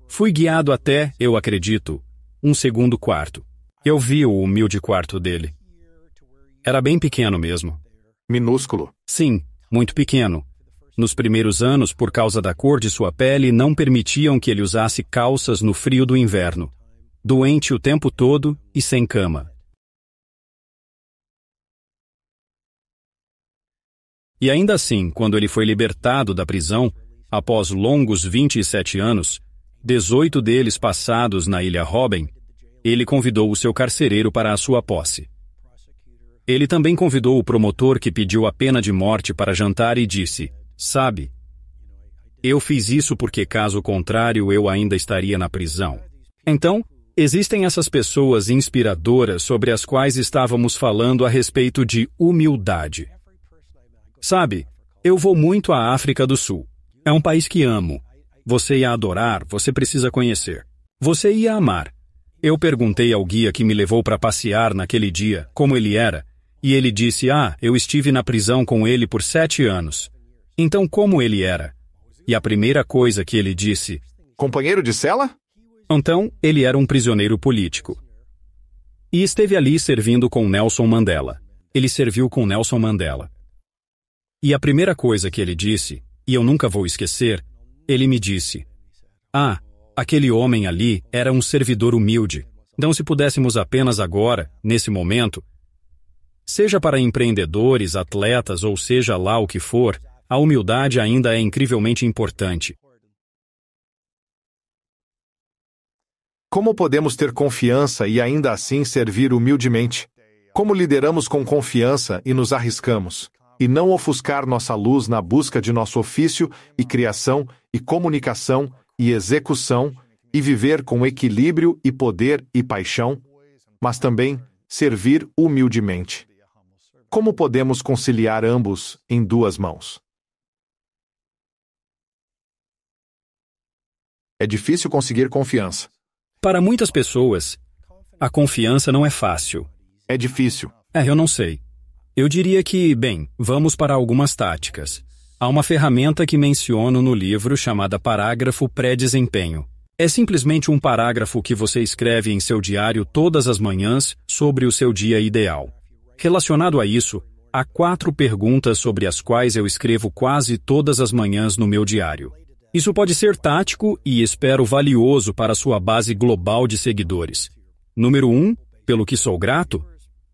fui guiado até, eu acredito, um segundo quarto. Eu vi o humilde quarto dele. Era bem pequeno mesmo. Minúsculo? Sim, muito pequeno. Nos primeiros anos, por causa da cor de sua pele, não permitiam que ele usasse calças no frio do inverno. Doente o tempo todo e sem cama. E ainda assim, quando ele foi libertado da prisão, após longos 27 anos, 18 deles passados na Ilha Robben, ele convidou o seu carcereiro para a sua posse. Ele também convidou o promotor que pediu a pena de morte para jantar e disse, sabe, eu fiz isso porque caso contrário eu ainda estaria na prisão. Então, existem essas pessoas inspiradoras sobre as quais estávamos falando a respeito de humildade. Sabe, eu vou muito à África do Sul. É um país que amo. Você ia adorar, você precisa conhecer. Você ia amar. Eu perguntei ao guia que me levou para passear naquele dia como ele era, e ele disse, eu estive na prisão com ele por 7 anos. Então como ele era? E a primeira coisa que ele disse... Companheiro de cela? Então, ele era um prisioneiro político. E esteve ali servindo com Nelson Mandela. Ele serviu com Nelson Mandela. E a primeira coisa que ele disse, e eu nunca vou esquecer, ele me disse, aquele homem ali era um servidor humilde. Então, se pudéssemos apenas agora, nesse momento, seja para empreendedores, atletas ou seja lá o que for, a humildade ainda é incrivelmente importante. Como podemos ter confiança e ainda assim servir humildemente? Como lideramos com confiança e nos arriscamos? E não ofuscar nossa luz na busca de nosso ofício e criação e comunicação e execução e viver com equilíbrio e poder e paixão, mas também servir humildemente. Como podemos conciliar ambos em 2 mãos? É difícil conseguir confiança. Para muitas pessoas, a confiança não é fácil. É difícil. Eu não sei. Eu diria que, vamos para algumas táticas. Há uma ferramenta que menciono no livro chamada parágrafo pré-desempenho. É simplesmente um parágrafo que você escreve em seu diário todas as manhãs sobre o seu dia ideal. Relacionado a isso, há 4 perguntas sobre as quais eu escrevo quase todas as manhãs no meu diário. Isso pode ser tático e espero valioso para sua base global de seguidores. Número 1, pelo que sou grato.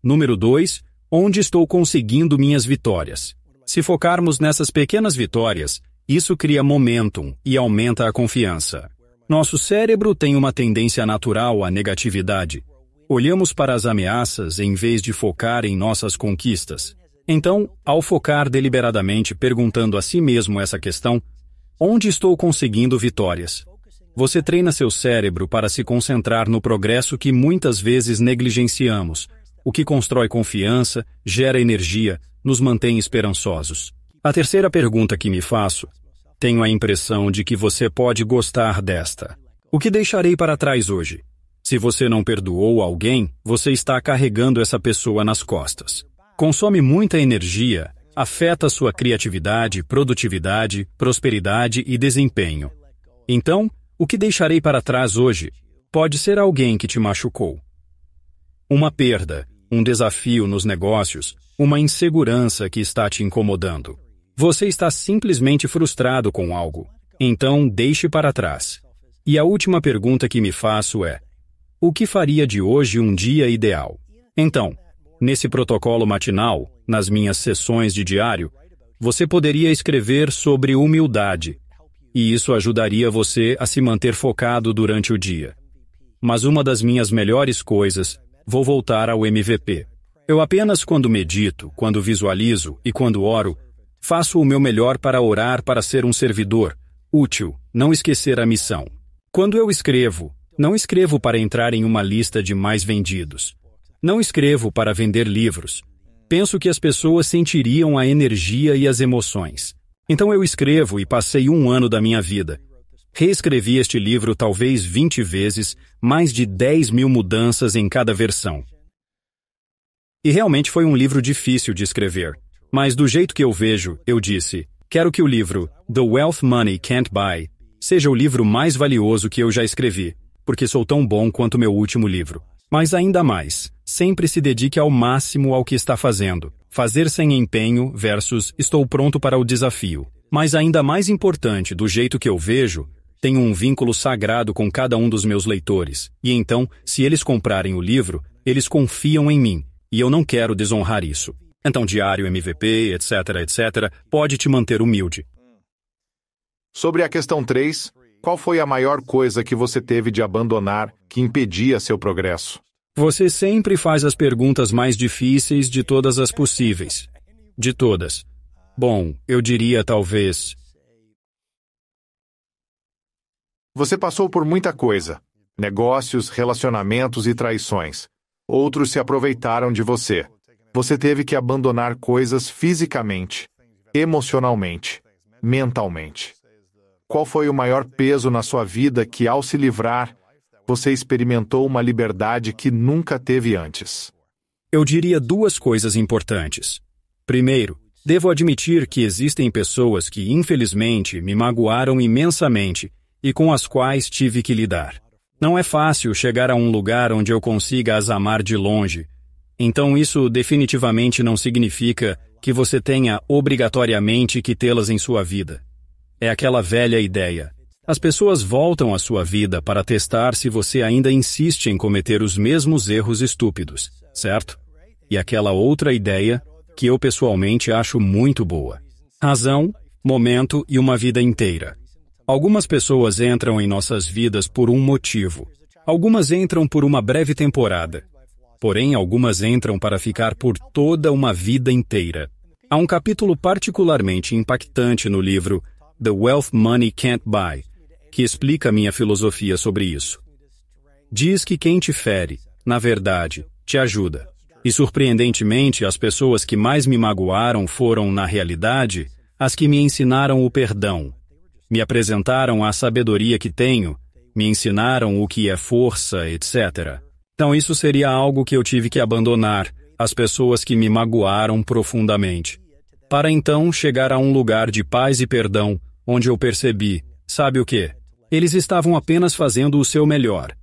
Número 2, onde estou conseguindo minhas vitórias. Se focarmos nessas pequenas vitórias, isso cria momentum e aumenta a confiança. Nosso cérebro tem uma tendência natural à negatividade. Olhamos para as ameaças em vez de focar em nossas conquistas. Então, ao focar deliberadamente perguntando a si mesmo essa questão, onde estou conseguindo vitórias? Você treina seu cérebro para se concentrar no progresso que muitas vezes negligenciamos, o que constrói confiança, gera energia, nos mantém esperançosos. A terceira pergunta que me faço, tenho a impressão de que você pode gostar desta. O que deixarei para trás hoje? Se você não perdoou alguém, você está carregando essa pessoa nas costas. Consome muita energia, afeta sua criatividade, produtividade, prosperidade e desempenho. Então, o que deixarei para trás hoje? Pode ser alguém que te machucou. Uma perda, um desafio nos negócios, uma insegurança que está te incomodando. Você está simplesmente frustrado com algo. Então, deixe para trás. E a última pergunta que me faço é: o que faria de hoje um dia ideal? Então, nesse protocolo matinal, nas minhas sessões de diário, você poderia escrever sobre humildade. E isso ajudaria você a se manter focado durante o dia. Mas uma das minhas melhores coisas, vou voltar ao MVP. Eu apenas quando medito, quando visualizo e quando oro, faço o meu melhor para orar para ser um servidor, útil, não esquecer a missão. Quando eu escrevo, não escrevo para entrar em uma lista de mais vendidos. Não escrevo para vender livros. Penso que as pessoas sentiriam a energia e as emoções. Então eu escrevo e passei 1 ano da minha vida. Reescrevi este livro talvez 20 vezes, mais de 10.000 mudanças em cada versão. E realmente foi um livro difícil de escrever. Mas do jeito que eu vejo, eu disse, quero que o livro The Wealth Money Can't Buy seja o livro mais valioso que eu já escrevi, porque sou tão bom quanto meu último livro. Mas ainda mais, sempre se dedique ao máximo ao que está fazendo. Fazer sem empenho versus estou pronto para o desafio. Mas ainda mais importante, do jeito que eu vejo, tenho um vínculo sagrado com cada um dos meus leitores. E então, se eles comprarem o livro, eles confiam em mim. E eu não quero desonrar isso. Então, diário, MVP, etc, etc, pode te manter humilde. Sobre a questão 3, qual foi a maior coisa que você teve de abandonar que impedia seu progresso? Você sempre faz as perguntas mais difíceis de todas as possíveis. De todas. Bom, eu diria talvez... Você passou por muita coisa. Negócios, relacionamentos e traições. Outros se aproveitaram de você. Você teve que abandonar coisas fisicamente, emocionalmente, mentalmente. Qual foi o maior peso na sua vida que, ao se livrar, você experimentou uma liberdade que nunca teve antes? Eu diria duas coisas importantes. Primeiro, devo admitir que existem pessoas que, infelizmente, me magoaram imensamente e com as quais tive que lidar. Não é fácil chegar a um lugar onde eu consiga as amar de longe. Então isso definitivamente não significa que você tenha obrigatoriamente que tê-las em sua vida. É aquela velha ideia. As pessoas voltam à sua vida para testar se você ainda insiste em cometer os mesmos erros estúpidos, certo? E aquela outra ideia que eu pessoalmente acho muito boa. Razão, momento e uma vida inteira. Algumas pessoas entram em nossas vidas por um motivo. Algumas entram por uma breve temporada. Porém, algumas entram para ficar por toda uma vida inteira. Há um capítulo particularmente impactante no livro The Wealth Money Can't Buy, que explica minha filosofia sobre isso. Diz que quem te fere, na verdade, te ajuda. E surpreendentemente, as pessoas que mais me magoaram foram, na realidade, as que me ensinaram o perdão. Me apresentaram a sabedoria que tenho, me ensinaram o que é força, etc. Então isso seria algo que eu tive que abandonar, as pessoas que me magoaram profundamente. Para então chegar a um lugar de paz e perdão, onde eu percebi, sabe o quê? Eles estavam apenas fazendo o seu melhor.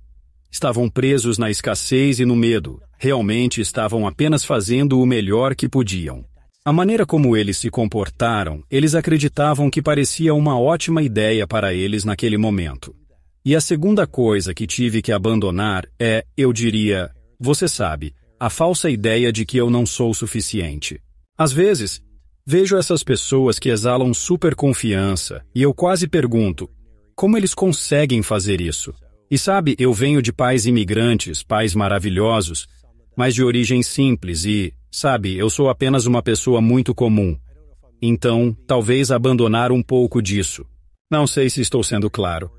Estavam presos na escassez e no medo. Realmente estavam apenas fazendo o melhor que podiam. A maneira como eles se comportaram, eles acreditavam que parecia uma ótima ideia para eles naquele momento. E a segunda coisa que tive que abandonar é, eu diria, você sabe, a falsa ideia de que eu não sou suficiente. Às vezes, vejo essas pessoas que exalam superconfiança e eu quase pergunto, como eles conseguem fazer isso? E sabe, eu venho de pais imigrantes, pais maravilhosos, mas de origem simples e, sabe, eu sou apenas uma pessoa muito comum. Então, talvez abandonar um pouco disso. Não sei se estou sendo claro.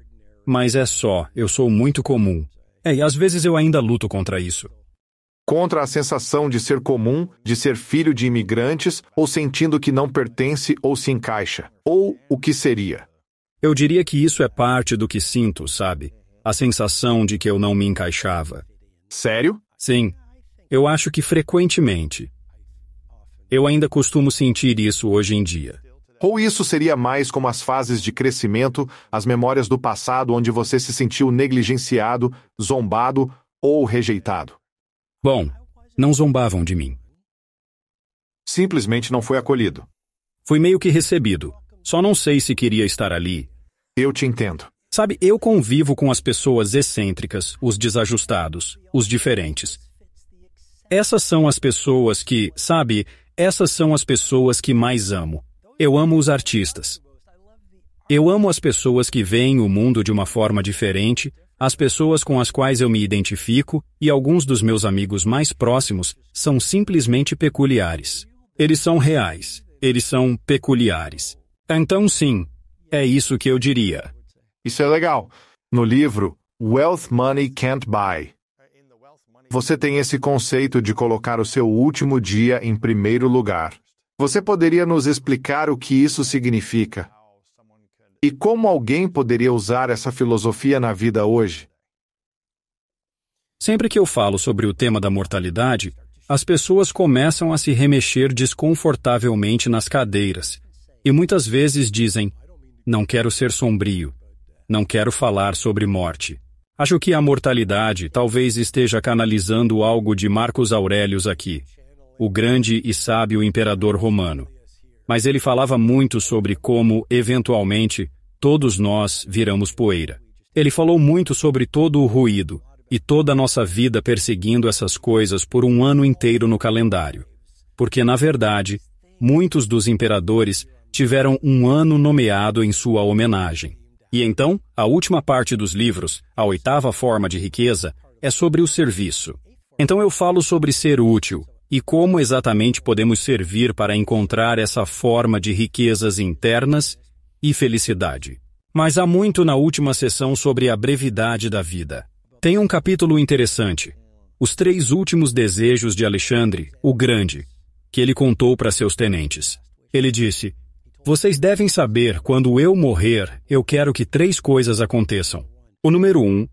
Mas é só, eu sou muito comum. E às vezes eu ainda luto contra isso. Contra a sensação de ser comum, de ser filho de imigrantes, ou sentindo que não pertence ou se encaixa? Ou o que seria? Eu diria que isso é parte do que sinto, sabe? A sensação de que eu não me encaixava. Sério? Sim. Eu acho que frequentemente. Eu ainda costumo sentir isso hoje em dia. Ou isso seria mais como as fases de crescimento, as memórias do passado onde você se sentiu negligenciado, zombado ou rejeitado? Bom, não zombavam de mim. Simplesmente não foi acolhido. Fui meio que recebido. Só não sei se queria estar ali. Eu te entendo. Sabe, eu convivo com as pessoas excêntricas, os desajustados, os diferentes. Essas são as pessoas que, sabe, essas são as pessoas que mais amo. Eu amo os artistas. Eu amo as pessoas que veem o mundo de uma forma diferente, as pessoas com as quais eu me identifico e alguns dos meus amigos mais próximos são simplesmente peculiares. Eles são reais. Eles são peculiares. Então sim, é isso que eu diria. Isso é legal. No livro Wealth Money Can't Buy, você tem esse conceito de colocar o seu último dia em primeiro lugar. Você poderia nos explicar o que isso significa? E como alguém poderia usar essa filosofia na vida hoje? Sempre que eu falo sobre o tema da mortalidade, as pessoas começam a se remexer desconfortavelmente nas cadeiras e muitas vezes dizem, não quero ser sombrio, não quero falar sobre morte. Acho que a mortalidade talvez esteja canalizando algo de Marcos Aurelius aqui, o grande e sábio imperador romano. Mas ele falava muito sobre como, eventualmente, todos nós viramos poeira. Ele falou muito sobre todo o ruído e toda a nossa vida perseguindo essas coisas por um ano inteiro no calendário. Porque, na verdade, muitos dos imperadores tiveram um ano nomeado em sua homenagem. E então, a última parte dos livros, a 8ª forma de riqueza, é sobre o serviço. Então eu falo sobre ser útil e como exatamente podemos servir para encontrar essa forma de riquezas internas e felicidade. Mas há muito na última sessão sobre a brevidade da vida. Tem um capítulo interessante, os 3 últimos desejos de Alexandre, o Grande, que ele contou para seus tenentes. Ele disse, vocês devem saber, quando eu morrer, eu quero que 3 coisas aconteçam. O número 1,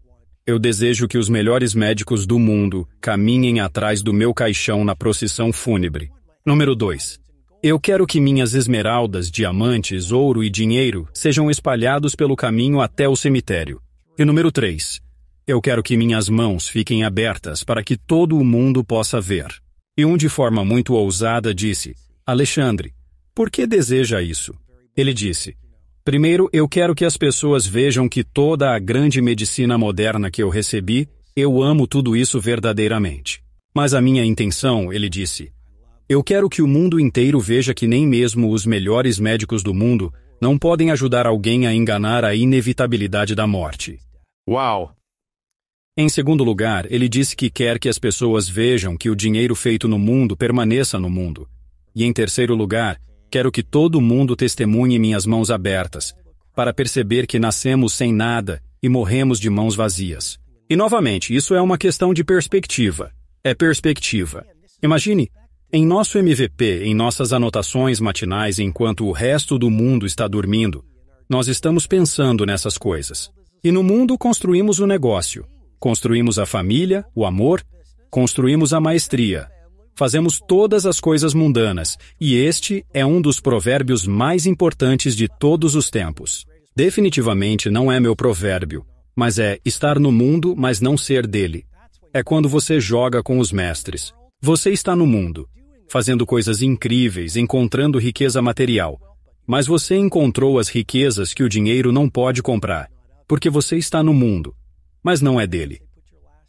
Eu desejo que os melhores médicos do mundo caminhem atrás do meu caixão na procissão fúnebre. Número 2. Eu quero que minhas esmeraldas, diamantes, ouro e dinheiro sejam espalhados pelo caminho até o cemitério. E número 3. Eu quero que minhas mãos fiquem abertas para que todo o mundo possa ver. E de forma muito ousada, disse: Alexandre, por que deseja isso? Ele disse: primeiro, eu quero que as pessoas vejam que toda a grande medicina moderna que eu recebi, eu amo tudo isso verdadeiramente. Mas a minha intenção, ele disse, eu quero que o mundo inteiro veja que nem mesmo os melhores médicos do mundo não podem ajudar alguém a enganar a inevitabilidade da morte. Uau! Em segundo lugar, ele disse que quer que as pessoas vejam que o dinheiro feito no mundo permaneça no mundo. E em terceiro lugar, quero que todo mundo testemunhe minhas mãos abertas, para perceber que nascemos sem nada e morremos de mãos vazias. E novamente, isso é uma questão de perspectiva. É perspectiva. Imagine, em nosso MVP, em nossas anotações matinais enquanto o resto do mundo está dormindo, nós estamos pensando nessas coisas. E no mundo construímos o negócio, construímos a família, o amor, construímos a maestria. Fazemos todas as coisas mundanas, e este é um dos provérbios mais importantes de todos os tempos. Definitivamente não é meu provérbio, mas é estar no mundo, mas não ser dele. É quando você joga com os mestres. Você está no mundo, fazendo coisas incríveis, encontrando riqueza material, mas você encontrou as riquezas que o dinheiro não pode comprar, porque você está no mundo, mas não é dele.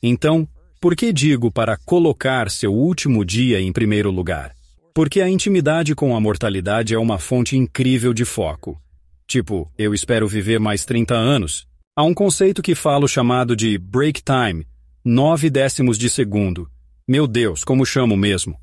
Então, por que digo para colocar seu último dia em primeiro lugar? Porque a intimidade com a mortalidade é uma fonte incrível de foco. Tipo, eu espero viver mais 30 anos. Há um conceito que falo chamado de break time, 0,9 de segundo. Meu Deus, como chamo mesmo?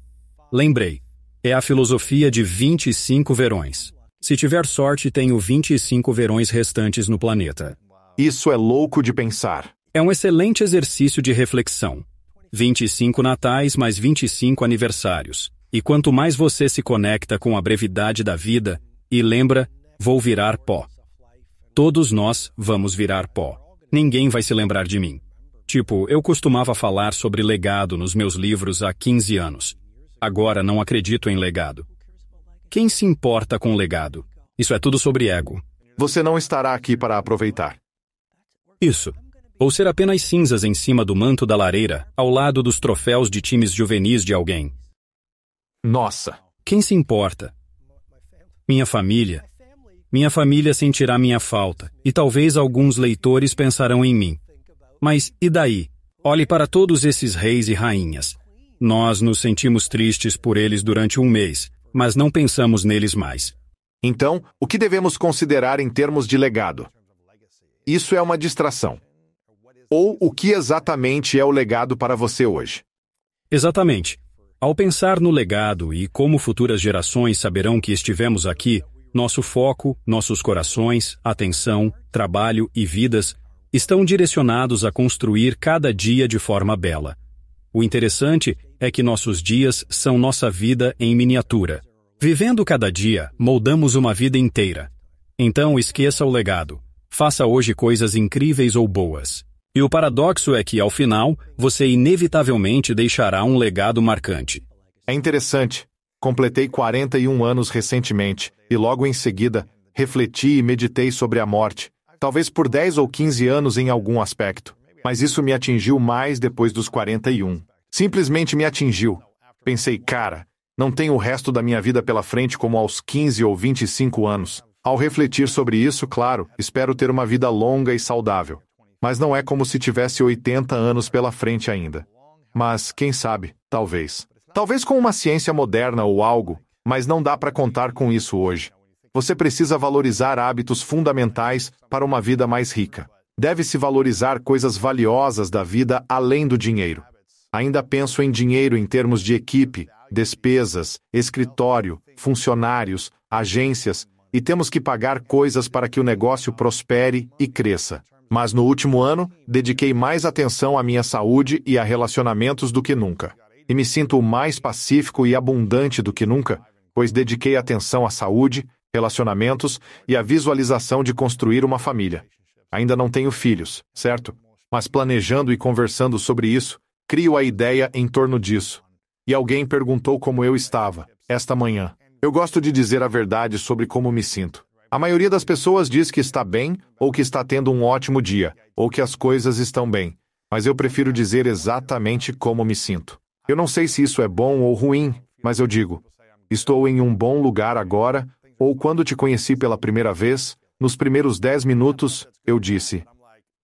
Lembrei, é a filosofia de 25 verões. Se tiver sorte, tenho 25 verões restantes no planeta. Isso é louco de pensar. É um excelente exercício de reflexão. 25 natais mais 25 aniversários. E quanto mais você se conecta com a brevidade da vida, e lembra, vou virar pó. Todos nós vamos virar pó. Ninguém vai se lembrar de mim. Tipo, eu costumava falar sobre legado nos meus livros há 15 anos. Agora não acredito em legado. Quem se importa com legado? Isso é tudo sobre ego. Você não estará aqui para aproveitar. Isso. Ou ser apenas cinzas em cima do manto da lareira, ao lado dos troféus de times juvenis de alguém. Nossa! Quem se importa? Minha família. Minha família sentirá minha falta, e talvez alguns leitores pensarão em mim. Mas e daí? Olhe para todos esses reis e rainhas. Nós nos sentimos tristes por eles durante um mês, mas não pensamos neles mais. Então, o que devemos considerar em termos de legado? Isso é uma distração. Ou o que exatamente é o legado para você hoje? Exatamente. Ao pensar no legado e como futuras gerações saberão que estivemos aqui, nosso foco, nossos corações, atenção, trabalho e vidas estão direcionados a construir cada dia de forma bela. O interessante é que nossos dias são nossa vida em miniatura. Vivendo cada dia, moldamos uma vida inteira. Então esqueça o legado. Faça hoje coisas incríveis ou boas. E o paradoxo é que, ao final, você inevitavelmente deixará um legado marcante. É interessante. Completei 41 anos recentemente, e logo em seguida, refleti e meditei sobre a morte, talvez por 10 ou 15 anos em algum aspecto. Mas isso me atingiu mais depois dos 41. Simplesmente me atingiu. Pensei, cara, não tenho o resto da minha vida pela frente como aos 15 ou 25 anos. Ao refletir sobre isso, claro, espero ter uma vida longa e saudável. Mas não é como se tivesse 80 anos pela frente ainda. Mas, quem sabe, talvez. Talvez com uma ciência moderna ou algo, mas não dá para contar com isso hoje. Você precisa valorizar hábitos fundamentais para uma vida mais rica. Deve-se valorizar coisas valiosas da vida além do dinheiro. Ainda penso em dinheiro em termos de equipe, despesas, escritório, funcionários, agências, e temos que pagar coisas para que o negócio prospere e cresça. Mas no último ano, dediquei mais atenção à minha saúde e a relacionamentos do que nunca. E me sinto mais pacífico e abundante do que nunca, pois dediquei atenção à saúde, relacionamentos e à visualização de construir uma família. Ainda não tenho filhos, certo? Mas planejando e conversando sobre isso, crio a ideia em torno disso. E alguém perguntou como eu estava, esta manhã. Eu gosto de dizer a verdade sobre como me sinto. A maioria das pessoas diz que está bem, ou que está tendo um ótimo dia, ou que as coisas estão bem. Mas eu prefiro dizer exatamente como me sinto. Eu não sei se isso é bom ou ruim, mas eu digo: estou em um bom lugar agora, ou quando te conheci pela primeira vez, nos primeiros 10 minutos, eu disse: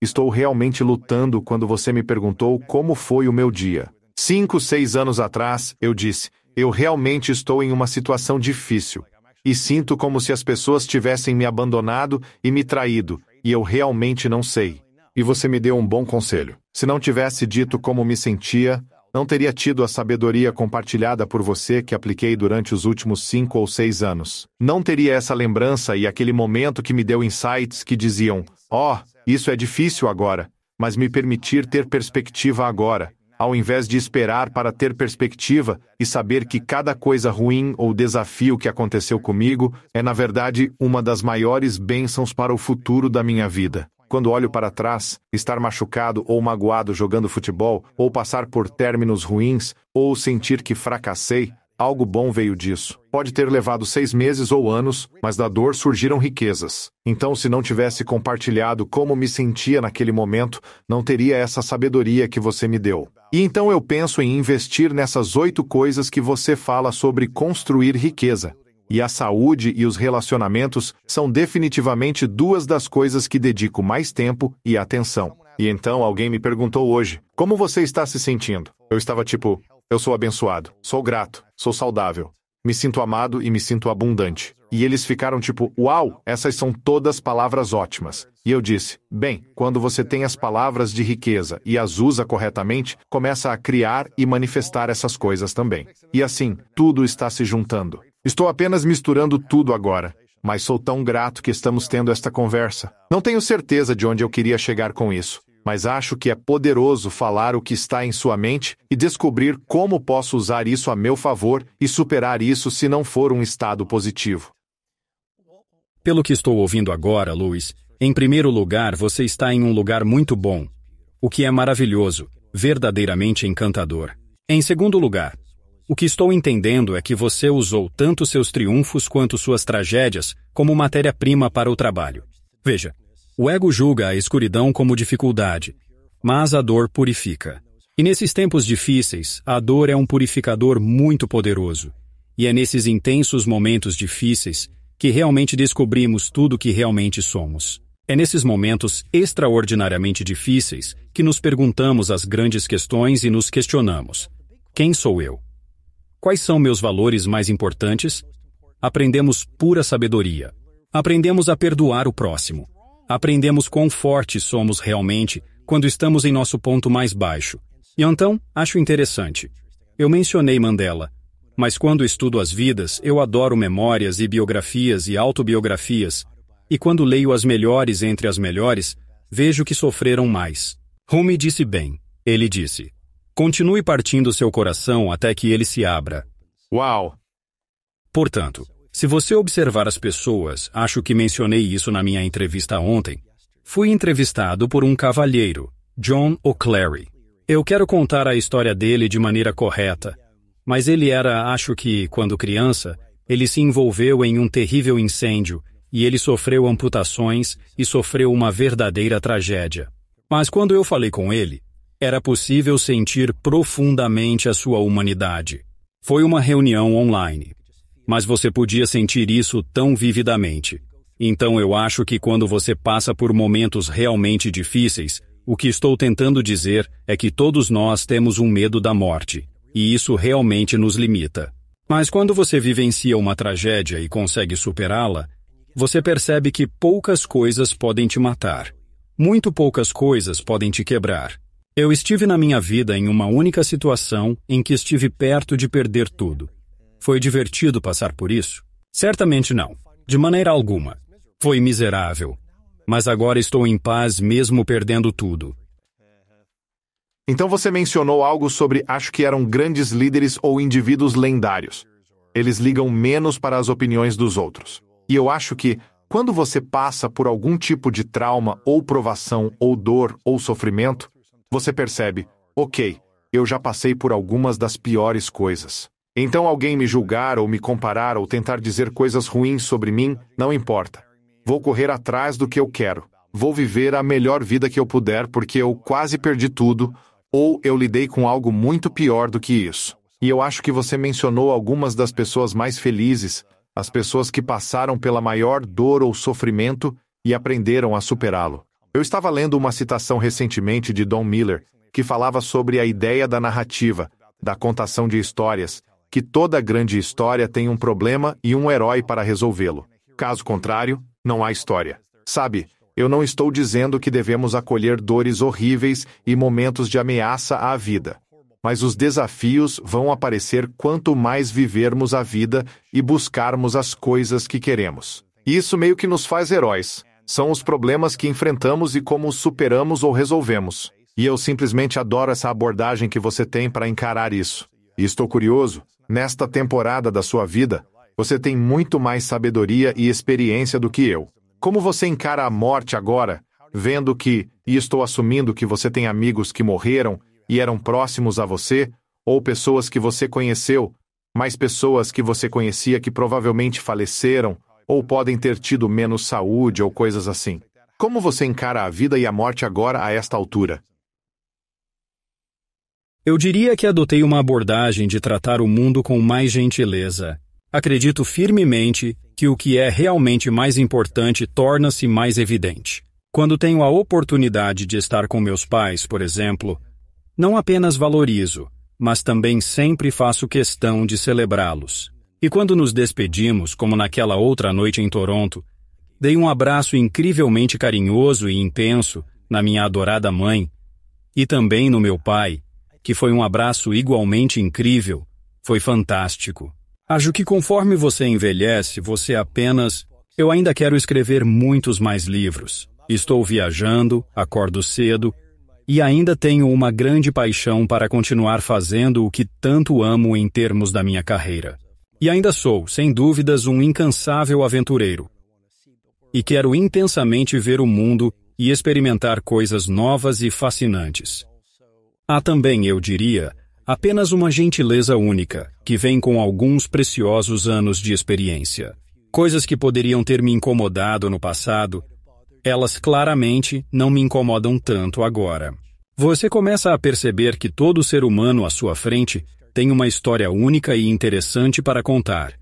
estou realmente lutando quando você me perguntou como foi o meu dia. 5, 6 anos atrás, eu disse: eu realmente estou em uma situação difícil. E sinto como se as pessoas tivessem me abandonado e me traído, e eu realmente não sei. E você me deu um bom conselho. Se não tivesse dito como me sentia, não teria tido a sabedoria compartilhada por você que apliquei durante os últimos 5 ou 6 anos. Não teria essa lembrança e aquele momento que me deu insights que diziam: isso é difícil agora, mas me permitir ter perspectiva agora, ao invés de esperar para ter perspectiva e saber que cada coisa ruim ou desafio que aconteceu comigo é, na verdade, uma das maiores bênçãos para o futuro da minha vida. Quando olho para trás, estar machucado ou magoado jogando futebol, ou passar por términos ruins, ou sentir que fracassei, algo bom veio disso. Pode ter levado 6 meses ou anos, mas da dor surgiram riquezas. Então, se não tivesse compartilhado como me sentia naquele momento, não teria essa sabedoria que você me deu. E então eu penso em investir nessas 8 coisas que você fala sobre construir riqueza. E a saúde e os relacionamentos são definitivamente 2 das coisas que dedico mais tempo e atenção. E então alguém me perguntou hoje: como você está se sentindo? Eu estava tipo: eu sou abençoado, sou grato, sou saudável, me sinto amado e me sinto abundante. E eles ficaram tipo: uau, essas são todas palavras ótimas. E eu disse: bem, quando você tem as palavras de riqueza e as usa corretamente, começa a criar e manifestar essas coisas também. E assim, tudo está se juntando. Estou apenas misturando tudo agora, mas sou tão grato que estamos tendo esta conversa. Não tenho certeza de onde eu queria chegar com isso, mas acho que é poderoso falar o que está em sua mente e descobrir como posso usar isso a meu favor e superar isso se não for um estado positivo. Pelo que estou ouvindo agora, Luiz, em primeiro lugar, você está em um lugar muito bom, o que é maravilhoso, verdadeiramente encantador. Em segundo lugar, o que estou entendendo é que você usou tanto seus triunfos quanto suas tragédias como matéria-prima para o trabalho. Veja, o ego julga a escuridão como dificuldade, mas a dor purifica. E nesses tempos difíceis, a dor é um purificador muito poderoso. E é nesses intensos momentos difíceis que realmente descobrimos tudo o que realmente somos. É nesses momentos extraordinariamente difíceis que nos perguntamos as grandes questões e nos questionamos: quem sou eu? Quais são meus valores mais importantes? Aprendemos pura sabedoria. Aprendemos a perdoar o próximo. Aprendemos quão fortes somos realmente quando estamos em nosso ponto mais baixo. E então, acho interessante. Eu mencionei Mandela, mas quando estudo as vidas, eu adoro memórias e biografias e autobiografias, e quando leio as melhores entre as melhores, vejo que sofreram mais. Rumi disse bem. Ele disse: continue partindo seu coração até que ele se abra. Uau! Portanto, se você observar as pessoas, acho que mencionei isso na minha entrevista ontem, fui entrevistado por um cavalheiro, John O'Cleary. Eu quero contar a história dele de maneira correta, mas ele era, acho que, quando criança, ele se envolveu em um terrível incêndio e ele sofreu amputações e sofreu uma verdadeira tragédia. Mas quando eu falei com ele, era possível sentir profundamente a sua humanidade. Foi uma reunião online, mas você podia sentir isso tão vividamente. Então eu acho que quando você passa por momentos realmente difíceis, o que estou tentando dizer é que todos nós temos um medo da morte, e isso realmente nos limita. Mas quando você vivencia uma tragédia e consegue superá-la, você percebe que poucas coisas podem te matar. Muito poucas coisas podem te quebrar. Eu estive na minha vida em uma única situação em que estive perto de perder tudo. Foi divertido passar por isso? Certamente não. De maneira alguma. Foi miserável. Mas agora estou em paz mesmo perdendo tudo. Então você mencionou algo sobre acho que eram grandes líderes ou indivíduos lendários. Eles ligam menos para as opiniões dos outros. E eu acho que, Quando você passa por algum tipo de trauma ou provação ou dor ou sofrimento, você percebe, ok, eu já passei por algumas das piores coisas. Então alguém me julgar ou me comparar ou tentar dizer coisas ruins sobre mim, não importa. Vou correr atrás do que eu quero. Vou viver a melhor vida que eu puder porque eu quase perdi tudo, ou eu lidei com algo muito pior do que isso. E eu acho que você mencionou algumas das pessoas mais felizes, as pessoas que passaram pela maior dor ou sofrimento e aprenderam a superá-lo. Eu estava lendo uma citação recentemente de Don Miller, que falava sobre a ideia da narrativa, da contação de histórias, que toda grande história tem um problema e um herói para resolvê-lo. Caso contrário, não há história. Sabe, eu não estou dizendo que devemos acolher dores horríveis e momentos de ameaça à vida. Mas os desafios vão aparecer quanto mais vivermos a vida e buscarmos as coisas que queremos. Isso meio que nos faz heróis. São os problemas que enfrentamos e como os superamos ou resolvemos. E eu simplesmente adoro essa abordagem que você tem para encarar isso. E estou curioso, nesta temporada da sua vida, você tem muito mais sabedoria e experiência do que eu. Como você encara a morte agora, vendo que, e estou assumindo que você tem amigos que morreram e eram próximos a você, ou pessoas que você conheceu, mas pessoas que você conhecia que provavelmente faleceram, ou podem ter tido menos saúde ou coisas assim. Como você encara a vida e a morte agora a esta altura? Eu diria que adotei uma abordagem de tratar o mundo com mais gentileza. Acredito firmemente que o que é realmente mais importante torna-se mais evidente. Quando tenho a oportunidade de estar com meus pais, por exemplo, não apenas valorizo, mas também sempre faço questão de celebrá-los. E quando nos despedimos, como naquela outra noite em Toronto, dei um abraço incrivelmente carinhoso e intenso na minha adorada mãe e também no meu pai, que foi um abraço igualmente incrível, foi fantástico. Acho que conforme você envelhece, você apenas... Eu ainda quero escrever muitos mais livros. Estou viajando, acordo cedo e ainda tenho uma grande paixão para continuar fazendo o que tanto amo em termos da minha carreira. E ainda sou, sem dúvidas, um incansável aventureiro. E quero intensamente ver o mundo e experimentar coisas novas e fascinantes. Há também, eu diria, apenas uma gentileza única, que vem com alguns preciosos anos de experiência. Coisas que poderiam ter me incomodado no passado, elas claramente não me incomodam tanto agora. Você começa a perceber que todo ser humano à sua frente tem uma história única e interessante para contar,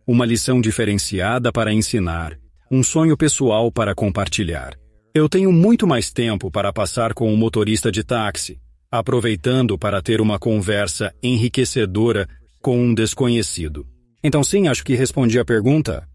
uma lição diferenciada para ensinar, um sonho pessoal para compartilhar. Eu tenho muito mais tempo para passar com um motorista de táxi, aproveitando para ter uma conversa enriquecedora com um desconhecido. Então sim, acho que respondi a pergunta.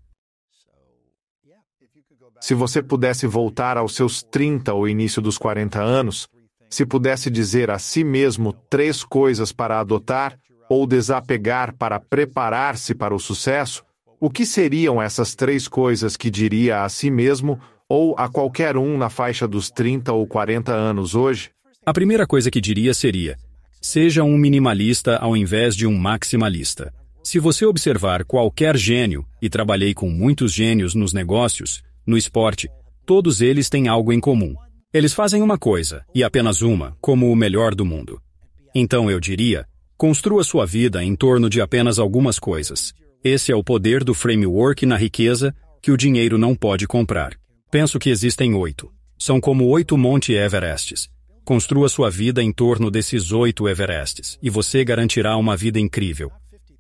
Se você pudesse voltar aos seus 30 ou início dos 40 anos, se pudesse dizer a si mesmo 3 coisas para adotar ou desapegar para preparar-se para o sucesso, o que seriam essas 3 coisas que diria a si mesmo ou a qualquer um na faixa dos 30 ou 40 anos hoje? A primeira coisa que diria seria: seja um minimalista ao invés de um maximalista. Se você observar qualquer gênio, e trabalhei com muitos gênios nos negócios, no esporte, todos eles têm algo em comum. Eles fazem uma coisa, e apenas uma, como o melhor do mundo. Então eu diria, construa sua vida em torno de apenas algumas coisas. Esse é o poder do framework na riqueza que o dinheiro não pode comprar. Penso que existem 8. São como 8 Monte Everestes. Construa sua vida em torno desses 8 Everestes, e você garantirá uma vida incrível.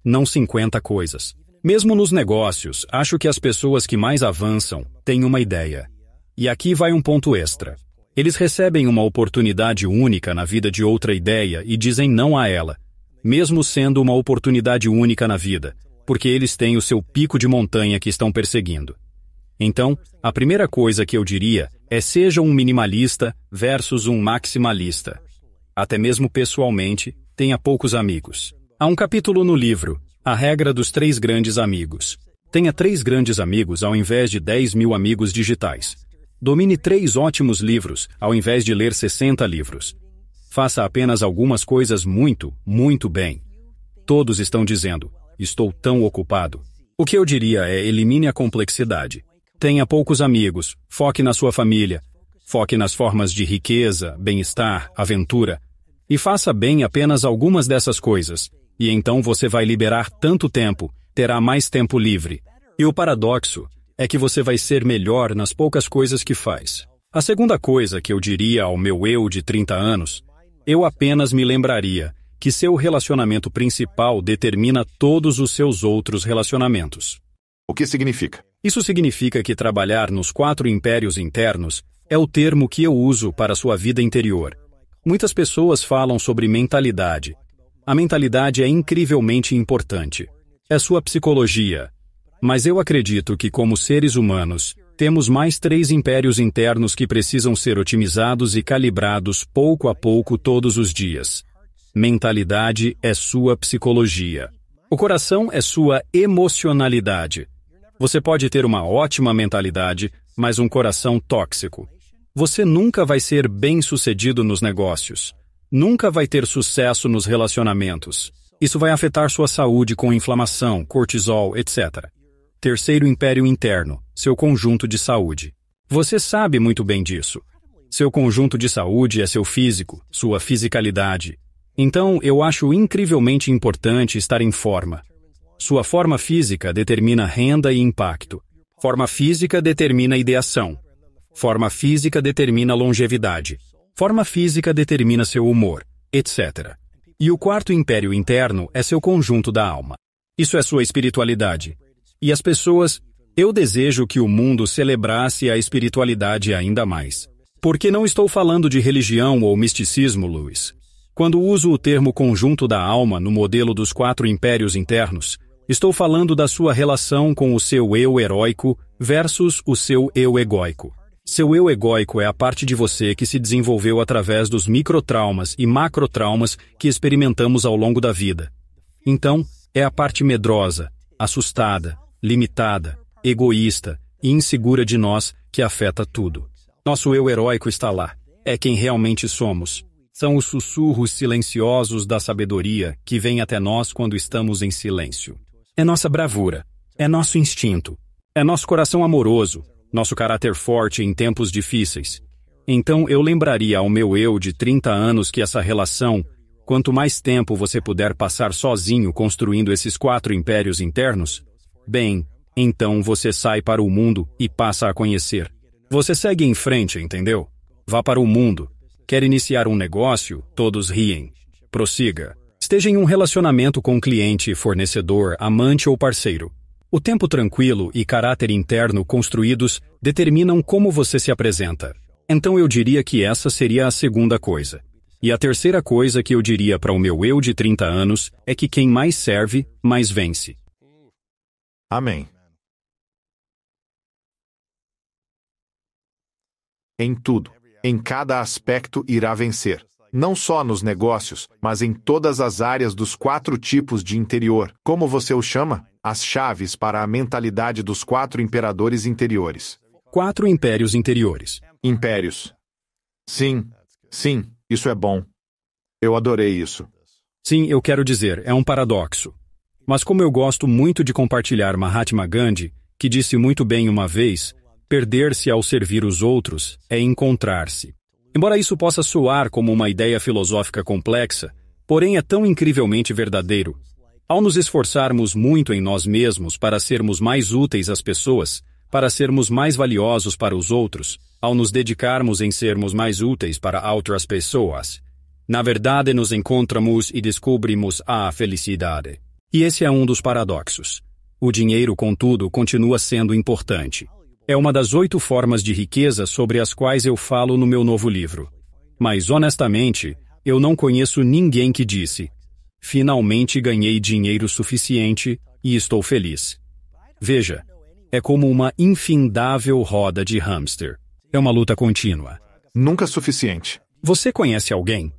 Não 50 coisas. Mesmo nos negócios, acho que as pessoas que mais avançam têm uma ideia. E aqui vai um ponto extra. Eles recebem uma oportunidade única na vida de outra ideia e dizem não a ela, mesmo sendo uma oportunidade única na vida, porque eles têm o seu pico de montanha que estão perseguindo. Então, a primeira coisa que eu diria é seja um minimalista versus um maximalista. Até mesmo pessoalmente, tenha poucos amigos. Há um capítulo no livro, A Regra dos 3 Grandes Amigos. Tenha 3 grandes amigos ao invés de 10.000 amigos digitais. Domine 3 ótimos livros ao invés de ler 60 livros. Faça apenas algumas coisas muito, muito bem. Todos estão dizendo, estou tão ocupado. O que eu diria é elimine a complexidade. Tenha poucos amigos, foque na sua família, foque nas formas de riqueza, bem-estar, aventura, e faça bem apenas algumas dessas coisas, e então você vai liberar tanto tempo, terá mais tempo livre. E o paradoxo é que você vai ser melhor nas poucas coisas que faz. A segunda coisa que eu diria ao meu eu de 30 anos, eu apenas me lembraria que seu relacionamento principal determina todos os seus outros relacionamentos. O que significa? Isso significa que trabalhar nos 4 impérios internos é o termo que eu uso para sua vida interior. Muitas pessoas falam sobre mentalidade. A mentalidade é incrivelmente importante. É sua psicologia. Mas eu acredito que, como seres humanos, temos mais 3 impérios internos que precisam ser otimizados e calibrados pouco a pouco todos os dias. Mentalidade é sua psicologia. O coração é sua emocionalidade. Você pode ter uma ótima mentalidade, mas um coração tóxico. Você nunca vai ser bem-sucedido nos negócios. Nunca vai ter sucesso nos relacionamentos. Isso vai afetar sua saúde com inflamação, cortisol, etc. Terceiro império interno, seu conjunto de saúde. Você sabe muito bem disso. Seu conjunto de saúde é seu físico, sua fisicalidade. Então, eu acho incrivelmente importante estar em forma. Sua forma física determina renda e impacto. Forma física determina ideação. Forma física determina longevidade. Forma física determina seu humor, etc. E o quarto império interno é seu conjunto da alma. Isso é sua espiritualidade. E as pessoas, eu desejo que o mundo celebrasse a espiritualidade ainda mais. Porque não estou falando de religião ou misticismo, Luiz. Quando uso o termo conjunto da alma no modelo dos 4 impérios internos, estou falando da sua relação com o seu eu heróico versus o seu eu egóico. Seu eu egóico é a parte de você que se desenvolveu através dos microtraumas e macrotraumas que experimentamos ao longo da vida. Então, é a parte medrosa, assustada, limitada, egoísta e insegura de nós que afeta tudo. Nosso eu heróico está lá. É quem realmente somos. São os sussurros silenciosos da sabedoria que vêm até nós quando estamos em silêncio. É nossa bravura. É nosso instinto. É nosso coração amoroso. Nosso caráter forte em tempos difíceis. Então eu lembraria ao meu eu de 30 anos que essa relação, quanto mais tempo você puder passar sozinho construindo esses 4 impérios internos, bem, então você sai para o mundo e passa a conhecer. Você segue em frente, entendeu? Vá para o mundo. Quer iniciar um negócio? Todos riem. Prossiga. Esteja em um relacionamento com cliente, fornecedor, amante ou parceiro. O tempo tranquilo e caráter interno construídos determinam como você se apresenta. Então eu diria que essa seria a segunda coisa. E a terceira coisa que eu diria para o meu eu de 30 anos é que quem mais serve, mais vence. Amém. Em tudo, em cada aspecto irá vencer. Não só nos negócios, mas em todas as áreas dos 4 tipos de interior. Como você o chama? As chaves para a mentalidade dos 4 imperadores interiores. 4 impérios interiores. Impérios. Sim, isso é bom. Eu adorei isso. Sim, eu quero dizer, é um paradoxo. Mas como eu gosto muito de compartilhar Mahatma Gandhi, que disse muito bem uma vez, perder-se ao servir os outros é encontrar-se. Embora isso possa soar como uma ideia filosófica complexa, porém é tão incrivelmente verdadeiro. Ao nos esforçarmos muito em nós mesmos para sermos mais úteis às pessoas, para sermos mais valiosos para os outros, ao nos dedicarmos em sermos mais úteis para outras pessoas, na verdade nos encontramos e descobrimos a felicidade. E esse é um dos paradoxos. O dinheiro, contudo, continua sendo importante. É uma das 8 formas de riqueza sobre as quais eu falo no meu novo livro. Mas, honestamente, eu não conheço ninguém que disse: finalmente ganhei dinheiro suficiente e estou feliz. Veja, é como uma infindável roda de hamster. É uma luta contínua. Nunca suficiente. Você conhece alguém?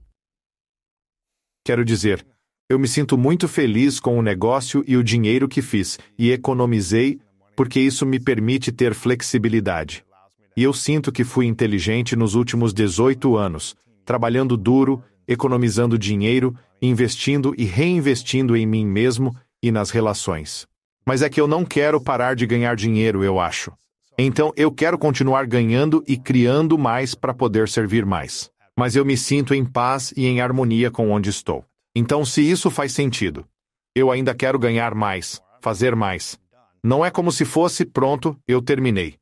Quero dizer, eu me sinto muito feliz com o negócio e o dinheiro que fiz, e economizei, porque isso me permite ter flexibilidade. E eu sinto que fui inteligente nos últimos 18 anos, trabalhando duro, economizando dinheiro, investindo e reinvestindo em mim mesmo e nas relações. Mas é que eu não quero parar de ganhar dinheiro, eu acho. Então eu quero continuar ganhando e criando mais para poder servir mais. Mas eu me sinto em paz e em harmonia com onde estou. Então, se isso faz sentido, eu ainda quero ganhar mais, fazer mais. Não é como se fosse, pronto, eu terminei.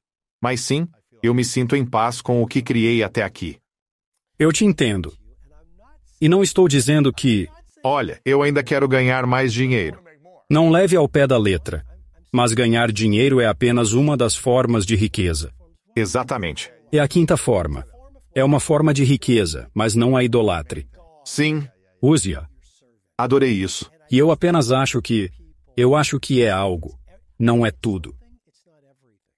Mas sim, eu me sinto em paz com o que criei até aqui. Eu te entendo. E não estou dizendo que... Olha, eu ainda quero ganhar mais dinheiro. Não leve ao pé da letra. Mas ganhar dinheiro é apenas uma das formas de riqueza. Exatamente. É a quinta forma. É uma forma de riqueza, mas não a idolatre. Sim, Use-a. adorei isso. E eu apenas acho que... Eu acho que é algo. Não é tudo.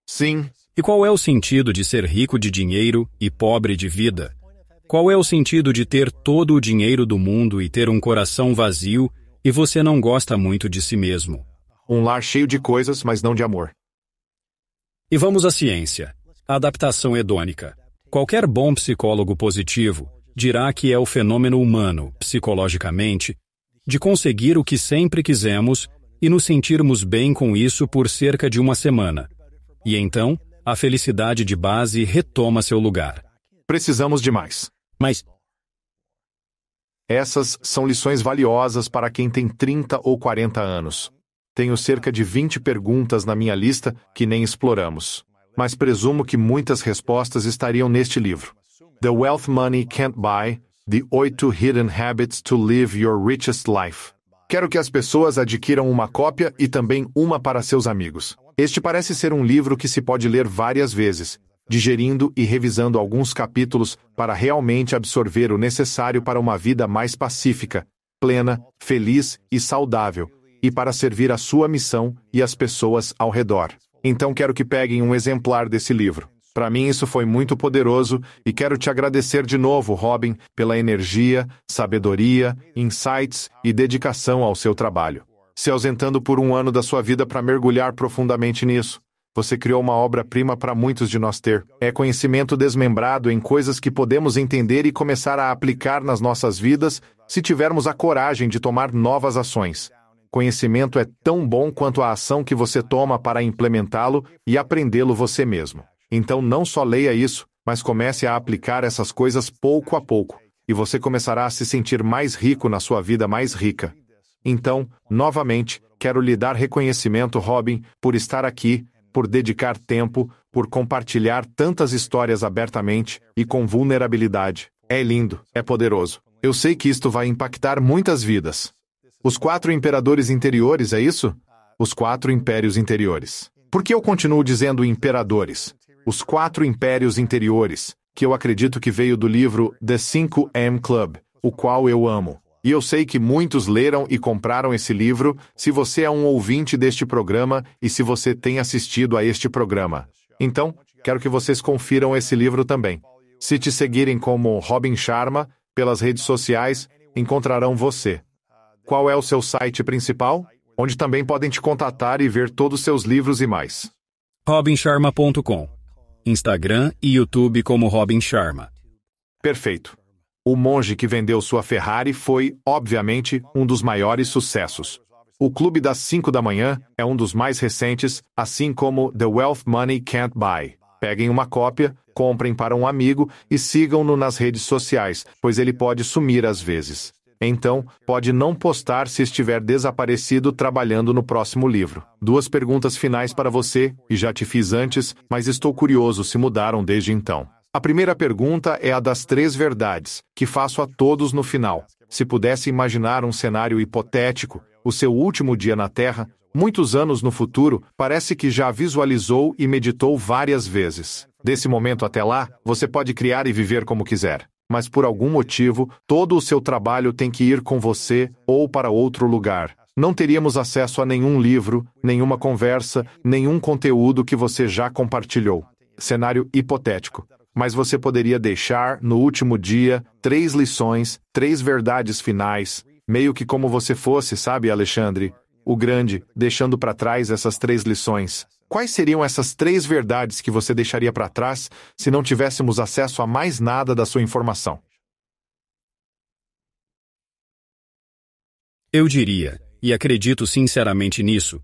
Sim, E qual é o sentido de ser rico de dinheiro e pobre de vida? Qual é o sentido de ter todo o dinheiro do mundo e ter um coração vazio e você não gosta muito de si mesmo? um lar cheio de coisas, mas não de amor. E vamos à ciência. A adaptação hedônica. Qualquer bom psicólogo positivo dirá que é o fenômeno humano, psicologicamente, de conseguir o que sempre quisemos e nos sentirmos bem com isso por cerca de uma semana. E então, a felicidade de base retoma seu lugar. Precisamos de mais. Mas, Essas são lições valiosas para quem tem 30 ou 40 anos. Tenho cerca de 20 perguntas na minha lista que nem exploramos. Mas presumo que muitas respostas estariam neste livro. The Wealth Money Can't Buy, The 8 Hidden Habits to Live Your Richest Life. Quero que as pessoas adquiram uma cópia e também uma para seus amigos. Este parece ser um livro que se pode ler várias vezes, digerindo e revisando alguns capítulos para realmente absorver o necessário para uma vida mais pacífica, plena, feliz e saudável, e para servir a sua missão e as pessoas ao redor. Então quero que peguem um exemplar desse livro. Para mim isso foi muito poderoso e quero te agradecer de novo, Robin, pela energia, sabedoria, insights e dedicação ao seu trabalho. Se ausentando por um ano da sua vida para mergulhar profundamente nisso, você criou uma obra-prima para muitos de nós ter. É conhecimento desmembrado em coisas que podemos entender e começar a aplicar nas nossas vidas se tivermos a coragem de tomar novas ações. Conhecimento é tão bom quanto a ação que você toma para implementá-lo e aprendê-lo você mesmo. Então não só leia isso, mas comece a aplicar essas coisas pouco a pouco, e você começará a se sentir mais rico na sua vida mais rica. Então, novamente, quero lhe dar reconhecimento, Robin, por estar aqui, por dedicar tempo, por compartilhar tantas histórias abertamente e com vulnerabilidade. É lindo, é poderoso. Eu sei que isto vai impactar muitas vidas. Os 4 imperadores interiores, é isso? Os 4 impérios interiores. Por que eu continuo dizendo imperadores? Os 4 impérios interiores, que eu acredito que veio do livro The 5M Club, o qual eu amo. E eu sei que muitos leram e compraram esse livro, se você é um ouvinte deste programa e se você tem assistido a este programa. Então, quero que vocês confiram esse livro também. Se te seguirem como Robin Sharma, pelas redes sociais, encontrarão você. Qual é o seu site principal? Onde também podem te contatar e ver todos os seus livros e mais. robinsharma.com. Instagram e YouTube como Robin Sharma. Perfeito. O monge que vendeu sua Ferrari foi, obviamente, um dos maiores sucessos. O Clube das 5 da manhã é um dos mais recentes, assim como The Wealth Money Can't Buy. Peguem uma cópia, comprem para um amigo e sigam-no nas redes sociais, pois ele pode sumir às vezes. Então, pode não postar se estiver desaparecido trabalhando no próximo livro. 2 perguntas finais para você, e já te fiz antes, mas estou curioso se mudaram desde então. A primeira pergunta é a das 3 verdades, que faço a todos no final. Se pudesse imaginar um cenário hipotético, o seu último dia na Terra, muitos anos no futuro, parece que já visualizou e meditou várias vezes. Desse momento até lá, você pode criar e viver como quiser. Mas por algum motivo, todo o seu trabalho tem que ir com você ou para outro lugar. Não teríamos acesso a nenhum livro, nenhuma conversa, nenhum conteúdo que você já compartilhou. Cenário hipotético. Mas você poderia deixar, no último dia, 3 lições, 3 verdades finais, meio que como você fosse, sabe, Alexandre, o Grande, deixando para trás essas 3 lições. Quais seriam essas 3 verdades que você deixaria para trás se não tivéssemos acesso a mais nada da sua informação? Eu diria, e acredito sinceramente nisso,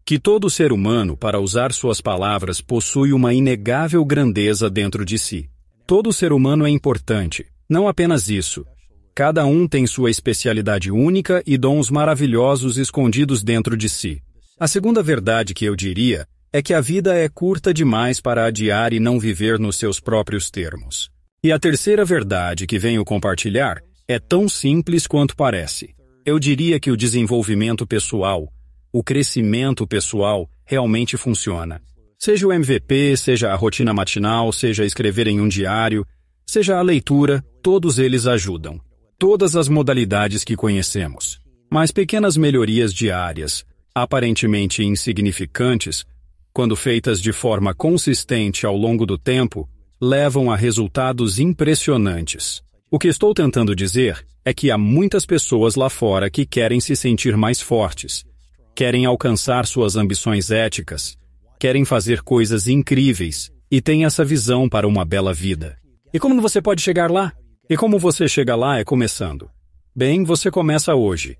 Que todo ser humano, para usar suas palavras, possui uma inegável grandeza dentro de si. Todo ser humano é importante, não apenas isso. Cada um tem sua especialidade única e dons maravilhosos escondidos dentro de si. A segunda verdade que eu diria é que a vida é curta demais para adiar e não viver nos seus próprios termos. E a terceira verdade que venho compartilhar é tão simples quanto parece. Eu diria que o desenvolvimento pessoal, o crescimento pessoal, realmente funciona. Seja o MVP, seja a rotina matinal, seja escrever em um diário, seja a leitura, todos eles ajudam. Todas as modalidades que conhecemos. Mas pequenas melhorias diárias, aparentemente insignificantes, quando feitas de forma consistente ao longo do tempo, levam a resultados impressionantes. O que estou tentando dizer é que há muitas pessoas lá fora que querem se sentir mais fortes, querem alcançar suas ambições éticas, querem fazer coisas incríveis e têm essa visão para uma bela vida. E como você pode chegar lá? E como você chega lá é começando. Bem, você começa hoje.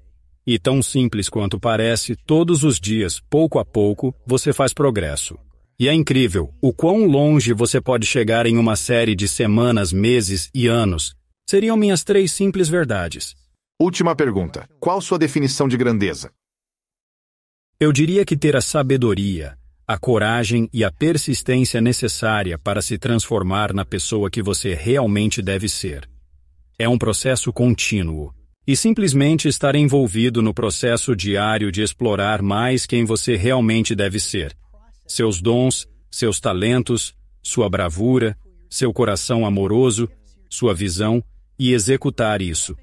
E tão simples quanto parece, todos os dias, pouco a pouco, você faz progresso. E é incrível o quão longe você pode chegar em uma série de semanas, meses e anos. Seriam minhas 3 simples verdades. Última pergunta. Qual sua definição de grandeza? Eu diria que ter a sabedoria, a coragem e a persistência necessária para se transformar na pessoa que você realmente deve ser. É um processo contínuo. E simplesmente estar envolvido no processo diário de explorar mais quem você realmente deve ser. Seus dons, seus talentos, sua bravura, seu coração amoroso, sua visão e executar isso.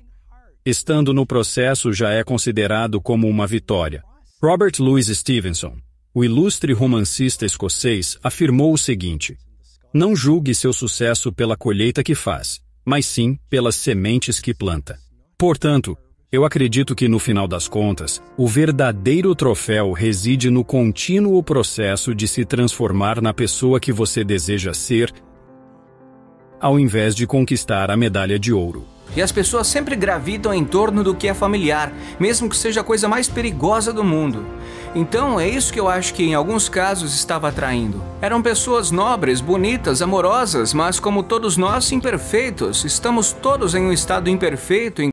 Estando no processo já é considerado como uma vitória. Robert Louis Stevenson, o ilustre romancista escocês, afirmou o seguinte: não julgue seu sucesso pela colheita que faz, mas sim pelas sementes que planta. Portanto, eu acredito que no final das contas, o verdadeiro troféu reside no contínuo processo de se transformar na pessoa que você deseja ser, ao invés de conquistar a medalha de ouro. E as pessoas sempre gravitam em torno do que é familiar, mesmo que seja a coisa mais perigosa do mundo. Então é isso que eu acho que em alguns casos estava atraindo. Eram pessoas nobres, bonitas, amorosas, mas como todos nós, imperfeitos. Estamos todos em um estado imperfeito,